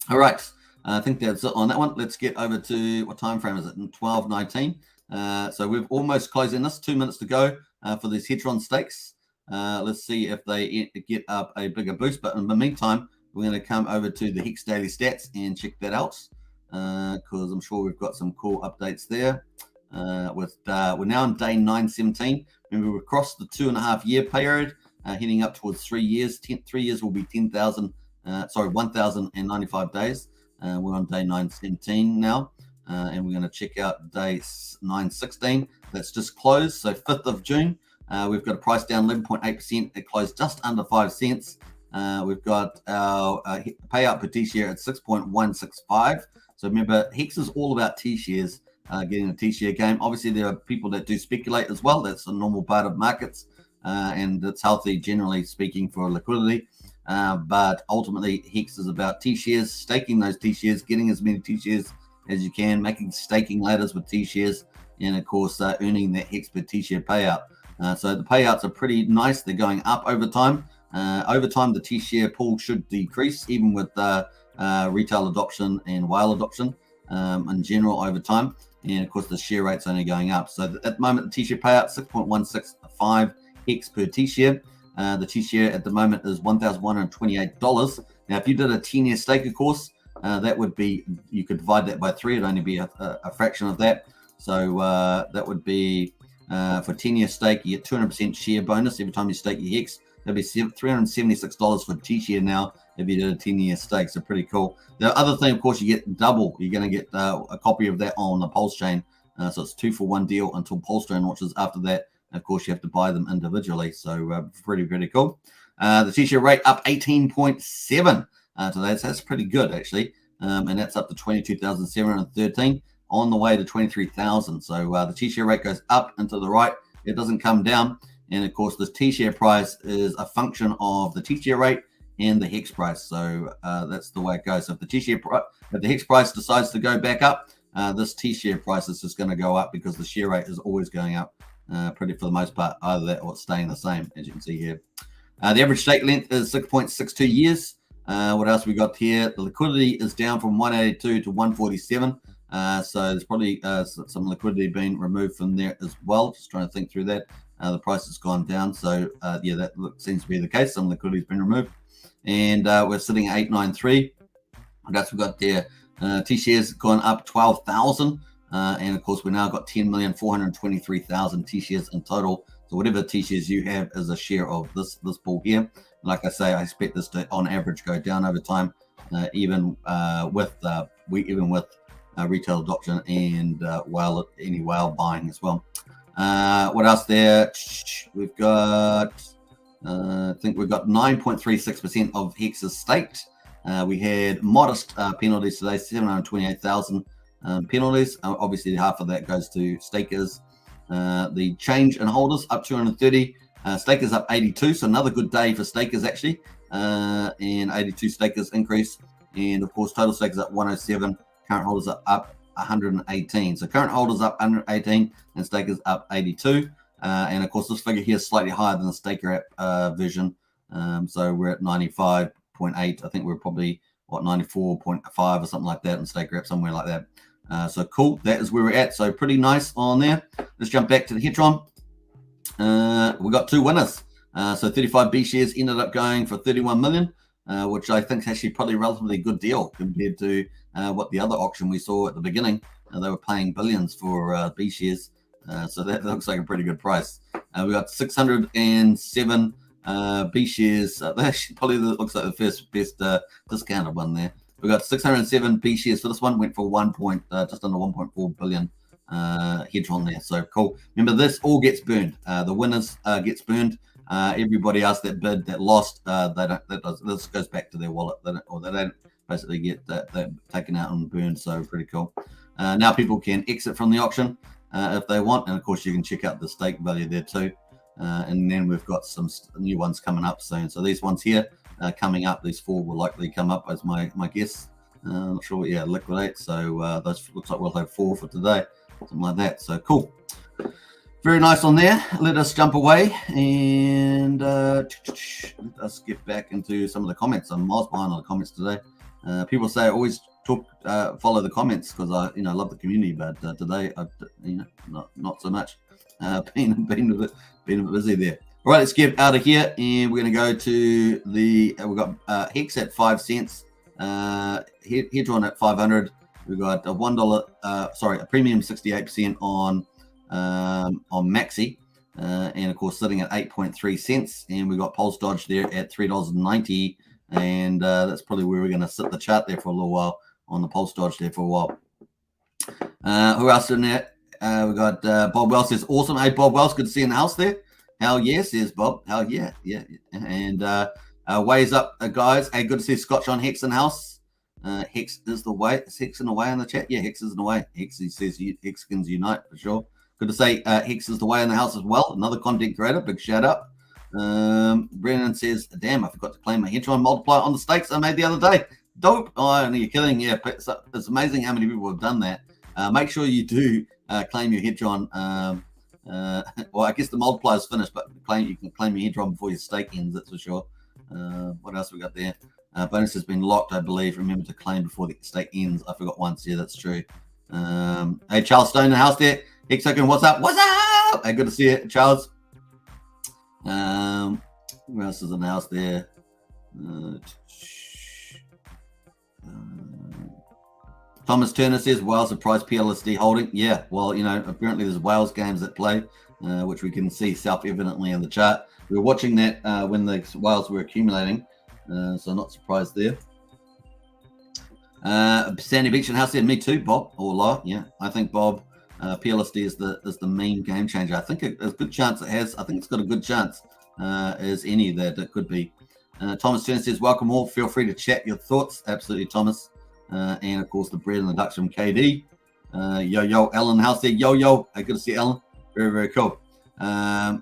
All right. I think that's it on that one. Let's get over to, what time frame is it? 12:19. So we've almost closing this. 2 minutes to go for these Hedron stakes. Let's see if they get up a bigger boost. But in the meantime, we're going to come over to the Hex Daily Stats and check that out because I'm sure we've got some cool updates there. We're now on day 917. Remember, we've crossed the 2.5 year period, heading up towards 3 years. 3 years will be 1,095 days. We're on day 917 now, and we're going to check out day 916. That's just closed, so 5th of June. We've got a price down 11.8%. It closed just under 5 cents. We've got our payout per T-share at 6.165. So remember, Hex is all about T-shares, getting a T-share game. Obviously, there are people that do speculate as well. That's a normal part of markets, and it's healthy, generally speaking, for liquidity. But ultimately, Hex is about T-shares, staking those T-shares, getting as many T-shares as you can, making staking ladders with T-shares, and of course, earning that Hex per T-share payout. So the payouts are pretty nice. They're going up over time. Over time, the T-share pool should decrease, even with retail adoption and whale adoption in general over time. And of course, the share rate's only going up. So at the moment, the T-share payout 6.165 Hex per T-share. The T-share at the moment is $1,128. Now, if you did a 10-year stake, of course, that would be, you could divide that by 3. It'd only be a fraction of that. So that would be for 10-year stake, you get 200% share bonus every time you stake your Hex. That'd be $376 for T-share now if you did a 10-year stake. So pretty cool. The other thing, of course, you get double. You're going to get a copy of that on the Pulsechain. So it's 2-for-1 deal until Pulsechain launches. After that, of course, you have to buy them individually. So pretty cool. The T-share rate up 18.7 today. So that's pretty good, actually. And that's up to 22,713 on the way to 23,000. So the T-share rate goes up and to the right. It doesn't come down. And of course, this T-share price is a function of the T-share rate and the Hex price. So that's the way it goes. So if the Hex price decides to go back up, this T-share price is just going to go up because the share rate is always going up pretty for the most part, either that or it's staying the same, as you can see here. The average stake length is 6.62 years. What else we got here? The liquidity is down from 182 to 147. So there's probably some liquidity being removed from there as well. Just trying to think through that. The price has gone down. So, yeah, that seems to be the case. Some liquidity has been removed. And we're sitting at 893. What else we got there? T-shares gone up 12,000. And, of course, we now got 10,423,000 T-shares in total. So whatever T-shares you have is a share of this pool here. Like I say, I expect this to, on average, go down over time, even with retail adoption and any whale buying as well. What else there? We've got, I think we've got 9.36% of Hexes staked. We had modest penalties today, 728,000 penalties. Obviously, half of that goes to stakers. The change in holders up 230. Stakers up 82, so another good day for stakers actually. And 82 stakers increase. And of course, total stakers up 107. Current holders are up 118. So current holders up 118 and stakers up 82. And of course, this figure here is slightly higher than the staker app version. So we're at 95.8. I think we're probably, 94.5 or something like that in staker app, somewhere like that. So cool. That is where we're at. So pretty nice on there. Let's jump back to the Hedron. We got 2 winners. So 35 B shares ended up going for 31 million, which I think is actually probably a relatively good deal compared to what the other auction we saw at the beginning. They were paying billions for B shares. So that looks like a pretty good price. We got 607 B shares. That actually probably looks like the first best discounted one there. We got 607 B shares for this one. Went for just under 1.4 billion Hedron there. So cool. Remember, this all gets burned. The winners gets burned. Everybody else that bid, that lost, this goes back to their wallet. They don't basically get that taken out and burned. So pretty cool. Now people can exit from the auction if they want, and of course you can check out the stake value there too. And then we've got some new ones coming up soon. So these ones here coming up, these 4 will likely come up as my guess. I'm not sure. Yeah, liquidate. So those looks like we'll have 4 for today, something like that. So cool. Very nice on there. Let us jump away and let us get back into some of the comments. I'm miles behind on the comments today. People say I always follow the comments because I love the community, but today I've not so much. Been a bit busy there. All right, let's get out of here and we're going to go to the. We've got Hex at 5 cents. Hedron at 500. We've got a $1. A premium 68% on Maxi, and of course sitting at 8.3 cents. And we've got Pulsedoge there at $3.90, and that's probably where we're going to sit the chart there for a little while on the Pulsedoge there for a while. Who else in there? We got Bob Wells says awesome. Hey Bob Wells, good to see you in the house there. Hell yeah, says Bob. Hell yeah, yeah. And ways up, guys. Hey, good to see Scotch on Hex in house. Hex is the way. Is Hex in the way in the chat? Yeah, Hex is in the way. Hex, he says Hexkins unite for sure. Good to say Hex is the way in the house as well. Another content creator. Big shout out. Brennan says, damn, I forgot to claim my Hedron multiplier on the stakes I made the other day. Dope. Oh, no, you're kidding. Yeah, it's amazing how many people have done that. Make sure you do claim your Hedron. Well, I guess the multiplier is finished, but you can claim your Hedron before your stake ends, that's for sure. What else we got there? Bonus has been locked, I believe. Remember to claim before the stake ends. I forgot once. Yeah, that's true. Hey, Charles Stone in the house there. Hex Token, what's up? What's up? Hey, good to see you, Charles. Who else is in the house there? Thomas Turner says, Wales surprise PLSD holding. Yeah, well, you know, apparently there's Wales games at play, which we can see self-evidently in the chart. We were watching that when the Wales were accumulating, so not surprised there. Sandy Beach in house there, me too, Bob, or La. Yeah, I think Bob, PLSD is the main game changer. I think there's a good chance it has. I think it's got a good chance as any that it could be. Thomas Turner says, welcome all. Feel free to chat your thoughts. Absolutely, Thomas. And of course, the bread and the ducks from KD. Yo, Ellen House there. Yo. Good to see Ellen. Very, very cool.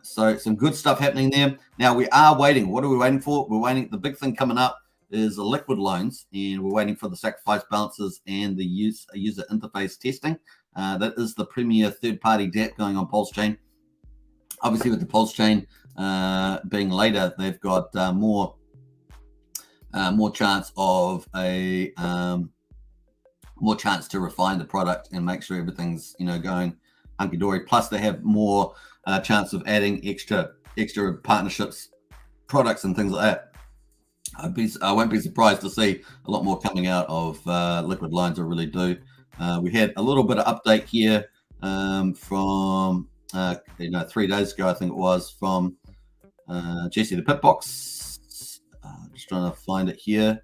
So some good stuff happening there. Now we are waiting. What are we waiting for? We're waiting. The big thing coming up is the liquid loans, and we're waiting for the sacrifice balances and the user interface testing. That is the premier third-party DApp going on Pulsechain. Obviously, with the Pulsechain being later, they've got more chance of more chance to refine the product and make sure everything's going hunky-dory. Plus, they have more chance of adding extra partnerships, products, and things like that. I won't be surprised to see a lot more coming out of liquid loans. I really do. We had a little bit of update here from 3 days ago, I think it was, from Jesse the Pitbox. Just trying to find it here.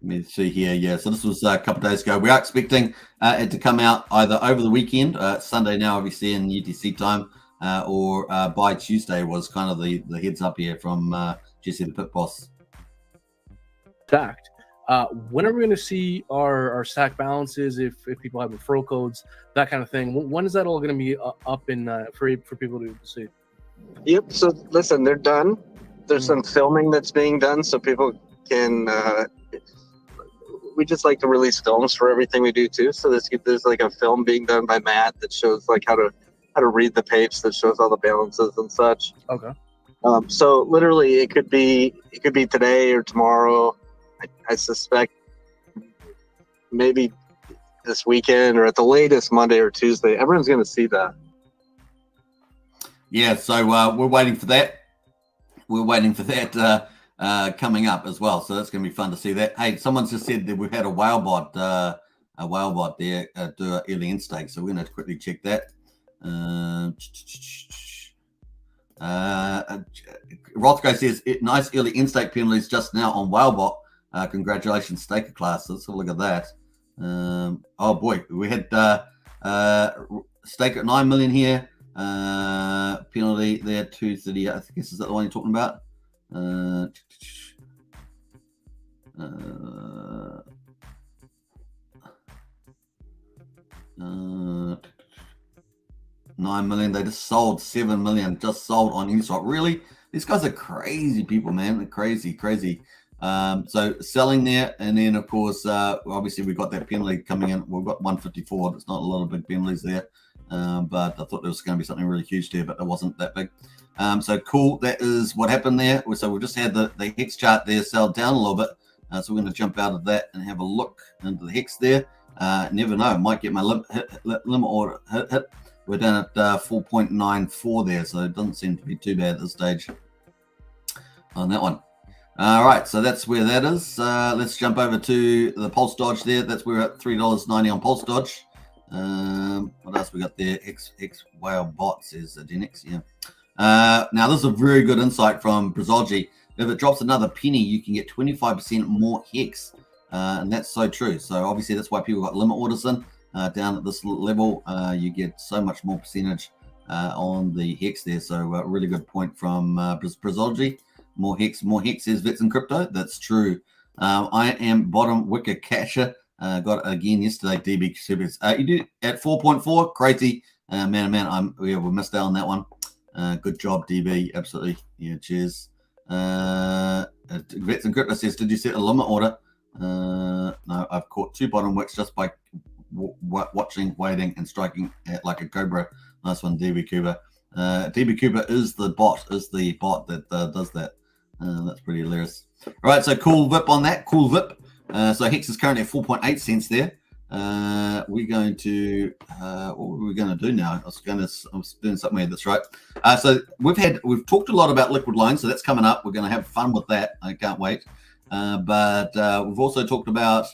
Let me see here. Yeah, so this was a couple of days ago. We are expecting it to come out either over the weekend, Sunday now, obviously in UTC time, or by Tuesday was kind of the heads up here from Jesse the Pit Boss. Stacked. When are we going to see our stack balances? If people have referral codes, that kind of thing. When is that all going to be up in for people to see? Yep. So listen, they're done. There's some filming that's being done, so people can. We just like to release films for everything we do too. So there's like a film being done by Matt that shows like how to read the page that shows all the balances and such. Okay. So literally, it could be today or tomorrow. I suspect maybe this weekend or at the latest Monday or Tuesday. Everyone's going to see that. Yeah, so we're waiting for that. We're waiting for that coming up as well. So that's going to be fun to see that. Hey, someone's just said that we've had a whale bot there do an early in-stake. So we're going to quickly check that. Rothko says, nice early in-stake penalties just now on Whalebot. Congratulations, staker class. Let's have a look at that. Oh boy, we had stake at 9 million here. Penalty there 230. I think is that the one you're talking about? 9 million. They just sold 7 million. Just sold on Uniswap. Really? These guys are crazy people, man. They're crazy. So selling there, and then of course, obviously we got that penalty coming in. We've got 154. It's not a lot of big penalties there, but I thought there was going to be something really huge there, but it wasn't that big. So cool. That is what happened there. So we've just had the Hex chart there sell down a little bit. So we're going to jump out of that and have a look into the Hex there. Never know. Might get my limit order hit. We're down at 4.94 there, so it doesn't seem to be too bad at this stage on that one. All right, so that's where that is. Let's jump over to the PulseDoge there. That's where we're at $3.90 on PulseDoge. What else we got there? X Whale Bot says Genix. Yeah. Now this is a very good insight from Brazolji. If it drops another penny, you can get 25% more Hex, and that's so true. So obviously that's why people got limit orders in. down at this level, you get so much more percentage on the Hex there. So really good point from Pulsechain. More Hex says Vets in crypto. That's true. I am bottom wicker catcher. Got it again yesterday, DB Super. You do at 4.4, crazy. We missed out on that one. Good job, DB. Absolutely. Yeah, cheers. Vets in crypto says, did you set a limit order? No, I've caught 2 bottom wicks just by watching, waiting, and striking at like a cobra. Nice one, DB Cuba. DB Cuba is the bot that does that. That's pretty hilarious. All right, so cool VIP on that. Cool VIP. So Hex is currently at 4.8 cents there. We're going to what were we going to do now? I was doing something here that's right. So we've talked a lot about liquid loans, so that's coming up. We're going to have fun with that. I can't wait. But we've also talked about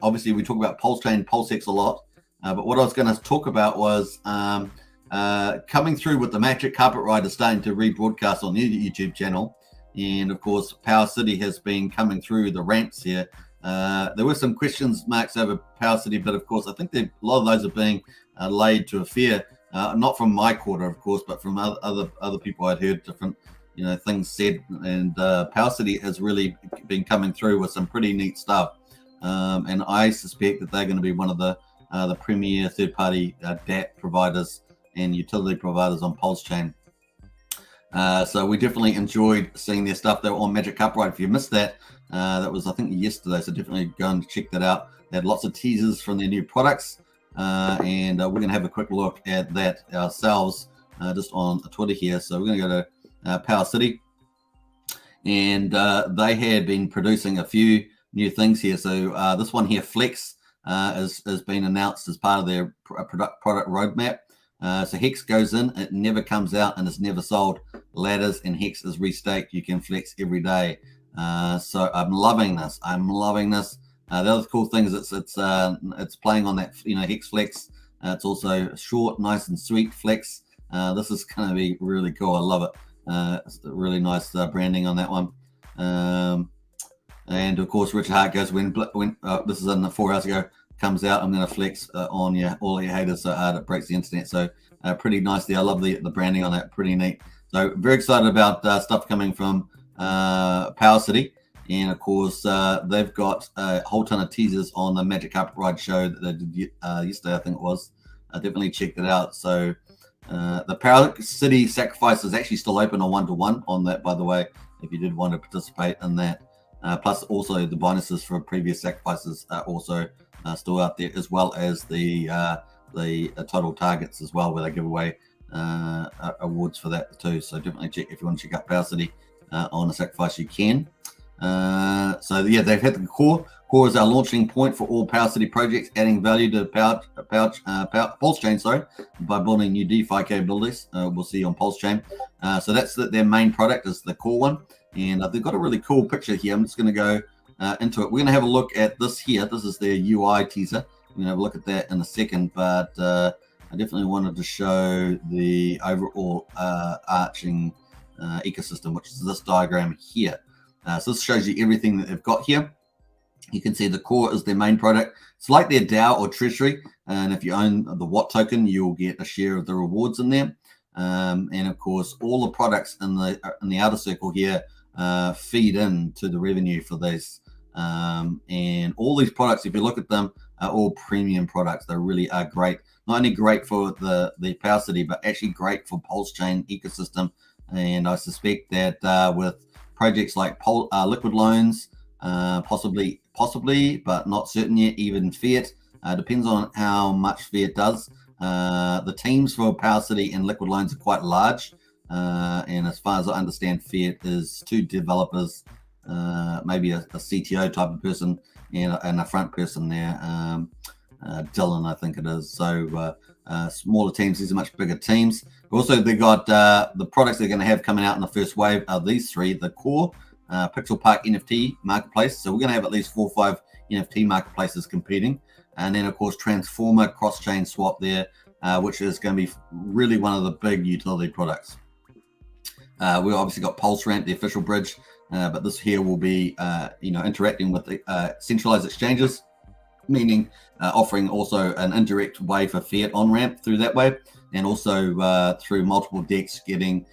obviously we talk about Pulsechain, Pulsex a lot. But what I was going to talk about was coming through with the Magic Carpet Ride starting to rebroadcast on the YouTube channel. And of course, Power City has been coming through the ramps here. There were some questions marks over Power City, but of course, I think a lot of those are being laid to a fear, not from my quarter, of course, but from other people I'd heard different things said. And Power City has really been coming through with some pretty neat stuff. And I suspect that they're going to be one of the premier third-party DApp providers and utility providers on Pulsechain. So we definitely enjoyed seeing their stuff. They were on Magic Carpet Ride. If you missed that, that was I think yesterday. So definitely go and check that out. They had lots of teasers from their new products, and we're going to have a quick look at that ourselves just on Twitter here. So we're going to go to Power City, and they had been producing a few new things here. So this one here, Flex, has been announced as part of their product roadmap. So Hex goes in, it never comes out, and it's never sold. Ladders and Hex is restaked. You can flex every day. So I'm loving this. The other cool thing is it's playing on that Hex Flex. It's also short, nice and sweet flex. This is going to be really cool. I love it. It's really nice branding on that one. And of course, Richard Hart goes when this is in the 4 hours ago. Comes out, I'm going to flex on all your haters so hard it breaks the internet. So pretty nice there. I love the branding on that. Pretty neat. So very excited about stuff coming from Power City. And of course, they've got a whole ton of teasers on the Magic Carpet Ride show that they did yesterday, I think it was. I definitely checked it out. So the Power City Sacrifice is actually still open on 1-to-1 on that, by the way, if you did want to participate in that. Plus also the bonuses for previous sacrifices are also still out there, as well as the total targets as well, where they give away awards for that too. So definitely check if you want to check out Power City on a sacrifice, you can. So yeah, they've had the core. Core is our launching point for all Power City projects, adding value to Pulsechain, by building new DeFi capabilities. We'll see on Pulsechain. So that's their main product is the core one, and they've got a really cool picture here. I'm just going to go into it. We're going to have a look at this here. This is their UI teaser. We're going to have a look at that in a second, but I definitely wanted to show the overall arching ecosystem, which is this diagram here. So this shows you everything that they've got here. You can see the core is their main product. It's like their DAO or treasury, and if you own the Watt token, you'll get a share of the rewards in there. And of course, all the products in the outer circle here feed in to the revenue for this. And all these products, if you look at them, are all premium products. They really are great. Not only great for the Power City, but actually great for Pulsechain ecosystem. And I suspect that with projects like liquid loans, possibly, but not certain yet, even Fiat, depends on how much Fiat does. The teams for Power City and liquid loans are quite large. And as far as I understand, Fiat is 2 developers, maybe a CTO type of person and a front person there. Dylan, I think it is. So smaller teams, these are much bigger teams. Also, they got the products they're going to have coming out in the first wave are these 3, the core, Pixel Park NFT marketplace. So we're going to have at least 4 or 5 NFT marketplaces competing. And then, of course, Transformer cross-chain swap there, which is going to be really one of the big utility products. We obviously got PulseRamp, the official bridge, but this here will be, interacting with the centralized exchanges. meaning offering also an indirect way for fiat on ramp through that way, and also through multiple decks getting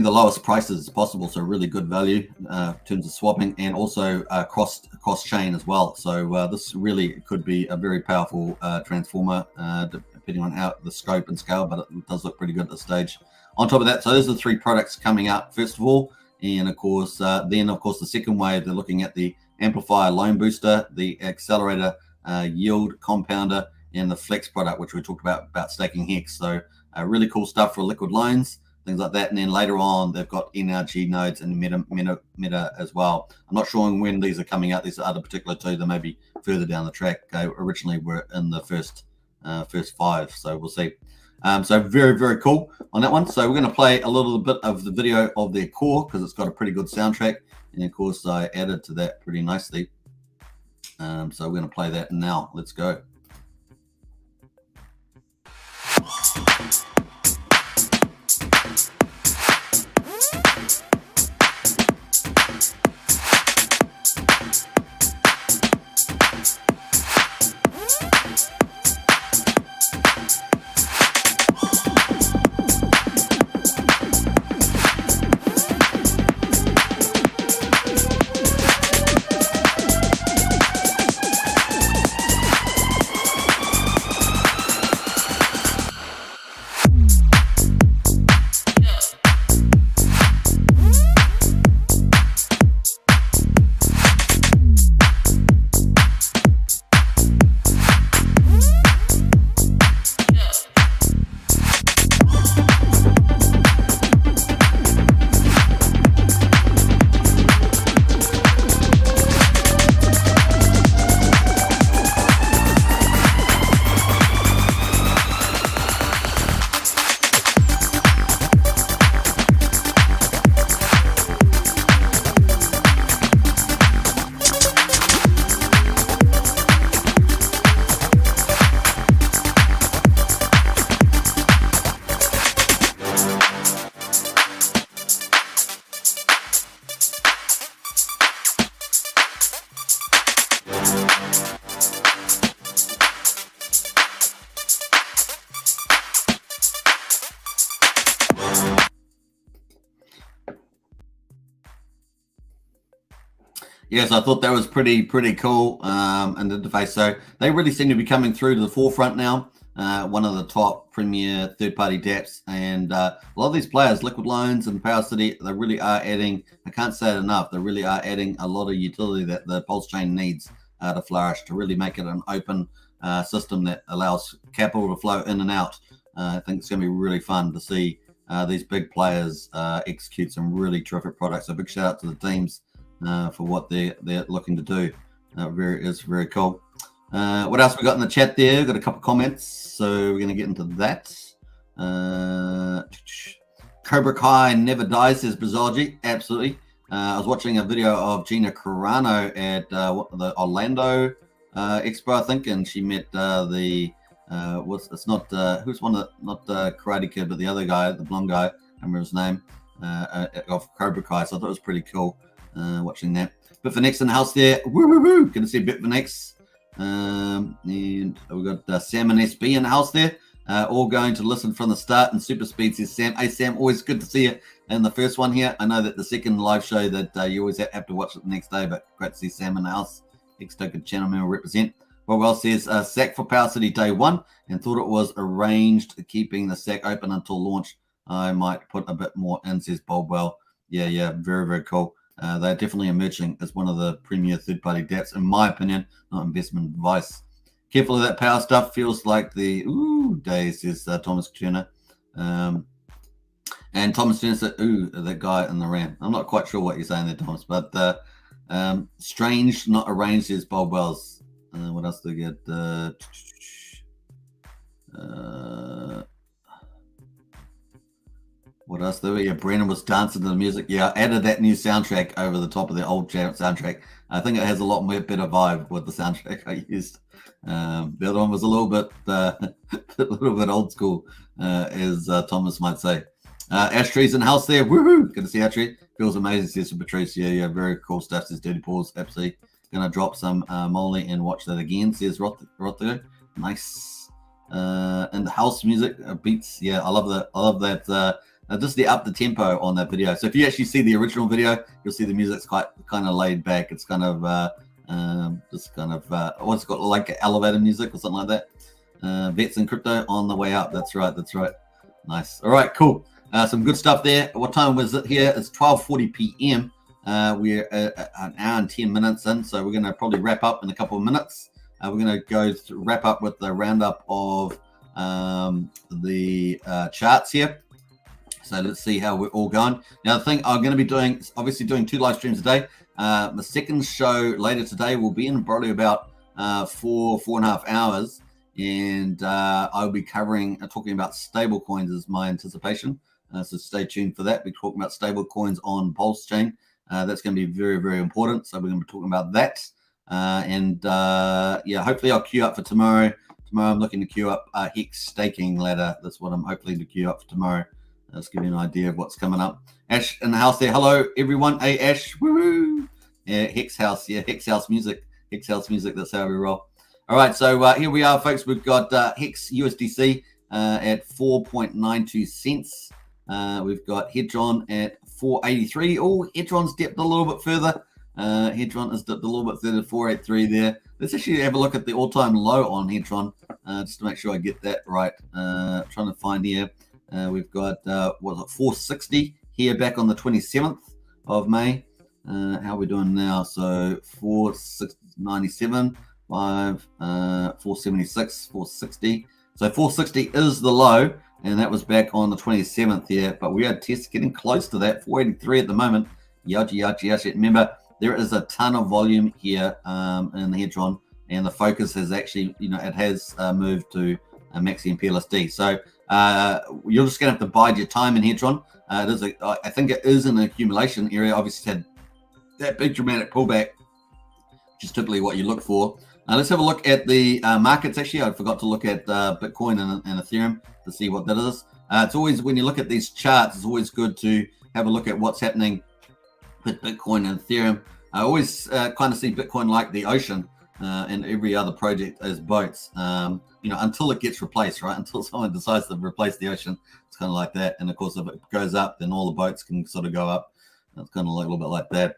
the lowest prices as possible. So really good value in terms of swapping, and also cross chain as well. So this really could be a very powerful transformer depending on how the scope and scale, but it does look pretty good at this stage. On top of that, so those are the 3 products coming out first of all, and of course then of course the second wave, they're looking at the amplifier loan booster, the accelerator yield compounder, and the flex product, which we talked about staking Hex. So really cool stuff for liquid loans, things like that. And then later on, they've got NRG nodes and meta as well. I'm not sure when these are coming out. These are other particular 2 that may be further down the track. They originally were in the first 5, so we'll see. So very, very cool on that one. So we're going to play a little bit of the video of their core, because it's got a pretty good soundtrack. And of course, I added to that pretty nicely. So we're going to play that now. Let's go. Yes, I thought that was pretty cool in the interface. So they really seem to be coming through to the forefront now. One of the top premier third-party dApps, and a lot of these players, Liquid Loans and Power City, they really are adding. I can't say it enough. They really are adding a lot of utility that the Pulsechain needs to flourish, to really make it an open system that allows capital to flow in and out. I think it's going to be really fun to see these big players execute some really terrific products. So big shout out to the teams for what they're looking to do. It's very cool. What else we got in the chat there? Got a couple comments, so we're going to get into that. Cobra Kai never dies, says Brizology. Absolutely. I was watching a video of Gina Carano at the Orlando Expo, I think, and she met who's one of not Karate Kid, but the other guy, the blonde guy, I can't remember his name, of Cobra Kai. So I thought it was pretty cool watching that. Bitfinex in the house there. Woo woo woo! Good to see Bitfinex. And we got Sam and SB in the house there. All going to listen from the start, and super speed, says Sam. Hey Sam, always good to see you in the first one here. I know that the second live show that you always have to watch it the next day, but great to see Sam in the house. Hex Token channel member represent. Well says sack for Power City day one, and thought it was arranged keeping the sack open until launch. I might put a bit more in, says Boldwell. Yeah, very cool. They're definitely emerging as one of the premier third-party dApps, in my opinion, not investment advice. Careful of that power stuff. Feels like the days, says Thomas Turner. And Thomas Turner said, that guy in the RAM. I'm not quite sure what you're saying there, Thomas, but strange, not arranged, says Bob Wells. What else do we get? What else do we? Yeah, Brandon was dancing to the music. Yeah, I added that new soundtrack over the top of the old soundtrack. I think it has a lot more better vibe with the soundtrack I used. The other one was a little bit old school, as Thomas might say. Ashtree's in the house there. Woohoo! Good to see Ashtray. Feels amazing, says Patrice. Yeah, very cool stuff, says Dirty Paws. Absolutely. Gonna drop some Molly and watch that again, says Rotho. Nice. And the house music beats, yeah, I love that. Just the up the tempo on that video. So if you actually see the original video, you'll see the music's quite kind of laid back. It's kind of just kind of it's got like elevator music or something like that. Bets and crypto on the way up. That's right. Nice. All right, cool. Some good stuff there. What time was it here? It's 12:40 p.m. We're an hour and 10 minutes in, so we're going to probably wrap up in a couple of minutes. We're going to go wrap up with the roundup of the charts here. So let's see how we're all going. Now, the thing I'm going to be doing, obviously doing 2 live streams a day. The second show later today will be in probably about 4.5 hours. And I'll be talking about stable coins is my anticipation. So stay tuned for that. We're talking about stable coins on Pulsechain. That's going to be very, very important. So we're going to be talking about that. Yeah, hopefully I'll queue up for tomorrow. Tomorrow I'm looking to queue up Hex staking ladder. That's what I'm hopefully to queue up for tomorrow. Let's give you an idea of what's coming up. Ash in the house there. Hello, everyone. Hey, Ash. Woo! Yeah, Hex house. Yeah, Hex house music. Hex house music. That's how we roll. All right, so here we are, folks. We've got Hex USDC at 4.92 cents. We've got Hedron at 483. Oh, Hedron's dipped a little bit further. Hedron has dipped a little bit further, 483 there. Let's actually have a look at the all-time low on Hedron, just to make sure I get that right. Trying to find here. We've got, 460 here back on the 27th of May. How are we doing now? So 497, 476, 460. So 460 is the low, and that was back on the 27th here. But we are getting close to that, 483 at the moment. Yachi. Remember, there is a ton of volume here in the Hedron, and the focus has actually, it has moved to Maxi and PLSD. So you're just going to have to bide your time in Hedron. I think it is an accumulation area. Obviously, had that big dramatic pullback, which is typically what you look for. Let's have a look at the markets. Actually, I forgot to look at Bitcoin and Ethereum to see what that is. It's always, when you look at these charts, it's always good to have a look at what's happening with Bitcoin and Ethereum. I always kind of see Bitcoin like the ocean, and every other project as boats. Until it gets replaced, right? Until someone decides to replace the ocean, it's kind of like that. And of course, if it goes up, then all the boats can sort of go up. It's kind of like a little bit like that.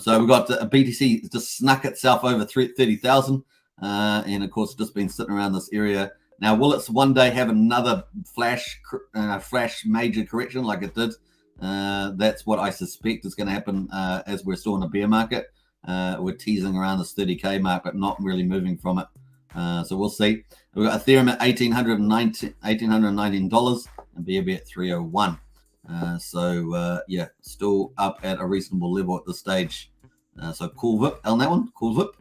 So we've got BTC just snuck itself over 30,000, and of course, just been sitting around this area. Now, will it one day have another flash major correction like it did? That's what I suspect is going to happen as we're still in a bear market. We're teasing around this 30K mark, but not really moving from it. So we'll see. We've got Ethereum at $1,819 and BNB at 301. Yeah, still up at a reasonable level at this stage. So cool VIP on that one. Cool VIP.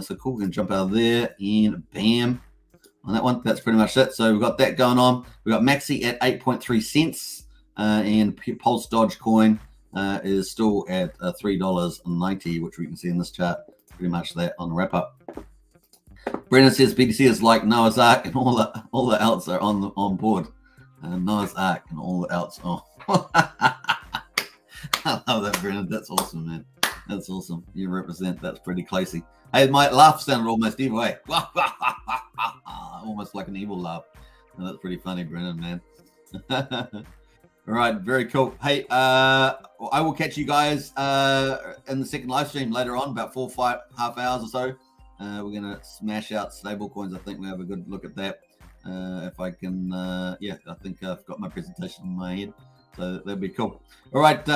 So cool. We can jump out of there and bam on that one. That's pretty much it. So we've got that going on. We've got Maxi at 8.3 cents. And PulseDoge coin is still at $3.90, which we can see in this chart. Pretty much that on the wrap up. Brennan says BTC is like Noah's Ark, and all the outs are on board. Noah's Ark and all the outs are. I love that, Brennan. That's awesome, man. That's awesome. You represent. That's pretty classy. Hey, my laugh sounded almost evil, eh? Almost like an evil laugh. That's pretty funny, Brennan, man. All right, very cool. Hey, I will catch you guys in the second live stream later on, about 4.5 hours or so. We're going to smash out stable coins. I think we have a good look at that. If I can, I think I've got my presentation in my head. So that'll be cool. All right,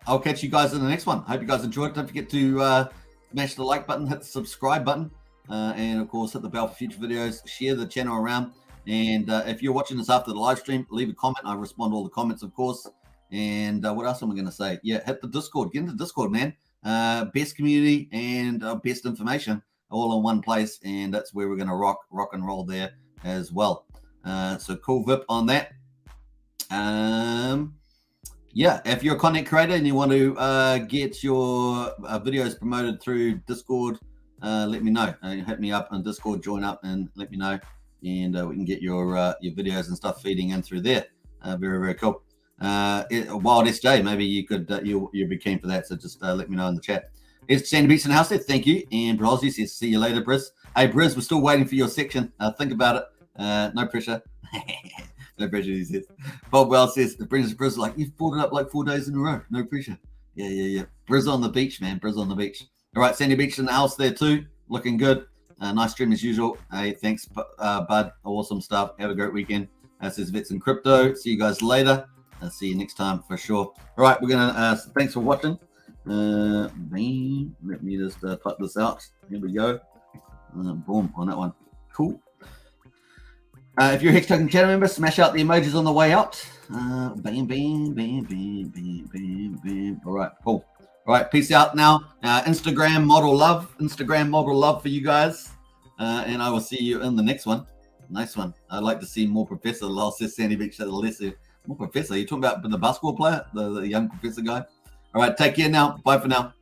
I'll catch you guys in the next one. Hope you guys enjoyed it. Don't forget to smash the like button, hit the subscribe button, and of course, hit the bell for future videos. Share the channel around. And if you're watching this after the live stream, leave a comment. I respond to all the comments, of course. And what else am I going to say? Yeah, hit the Discord. Get into Discord, man. Best community and best information all in one place. And that's where we're going to rock and roll there as well. So cool VIP on that. Yeah, if you're a content creator and you want to get your videos promoted through Discord, let me know. Hit me up on Discord, join up and let me know. And we can get your videos and stuff feeding in through there. Very, very cool. Wild SJ, maybe you could you'll be keen for that. So just let me know in the chat. It's Sandy Beach in the house there. Thank you. And Brozzy says, see you later, Briz. Hey, Briz, we're still waiting for your section. Think about it. No pressure. No pressure, he says. Bob Wells says, Briz, like, you've brought it up like 4 days in a row. No pressure. Yeah. Briz on the beach, man. Briz on the beach. All right, Sandy Beach in the house there too. Looking good. Nice stream as usual. Hey, thanks, Bud. Awesome stuff. Have a great weekend. Says Vets in Crypto. See you guys later. I'll see you next time for sure. All right, we're gonna thanks for watching. Let me just type this out. Here we go. Boom on that one. Cool. If you're a Hex Token channel member, smash out the emojis on the way out. Bam. All right, cool. All right, peace out now. Instagram model love for you guys. And I will see you in the next one. Nice one. I'd like to see more Professor. Lol says Sandy Beach at the lesser. More Professor. You're talking about the basketball player, the young Professor guy. All right, take care now. Bye for now.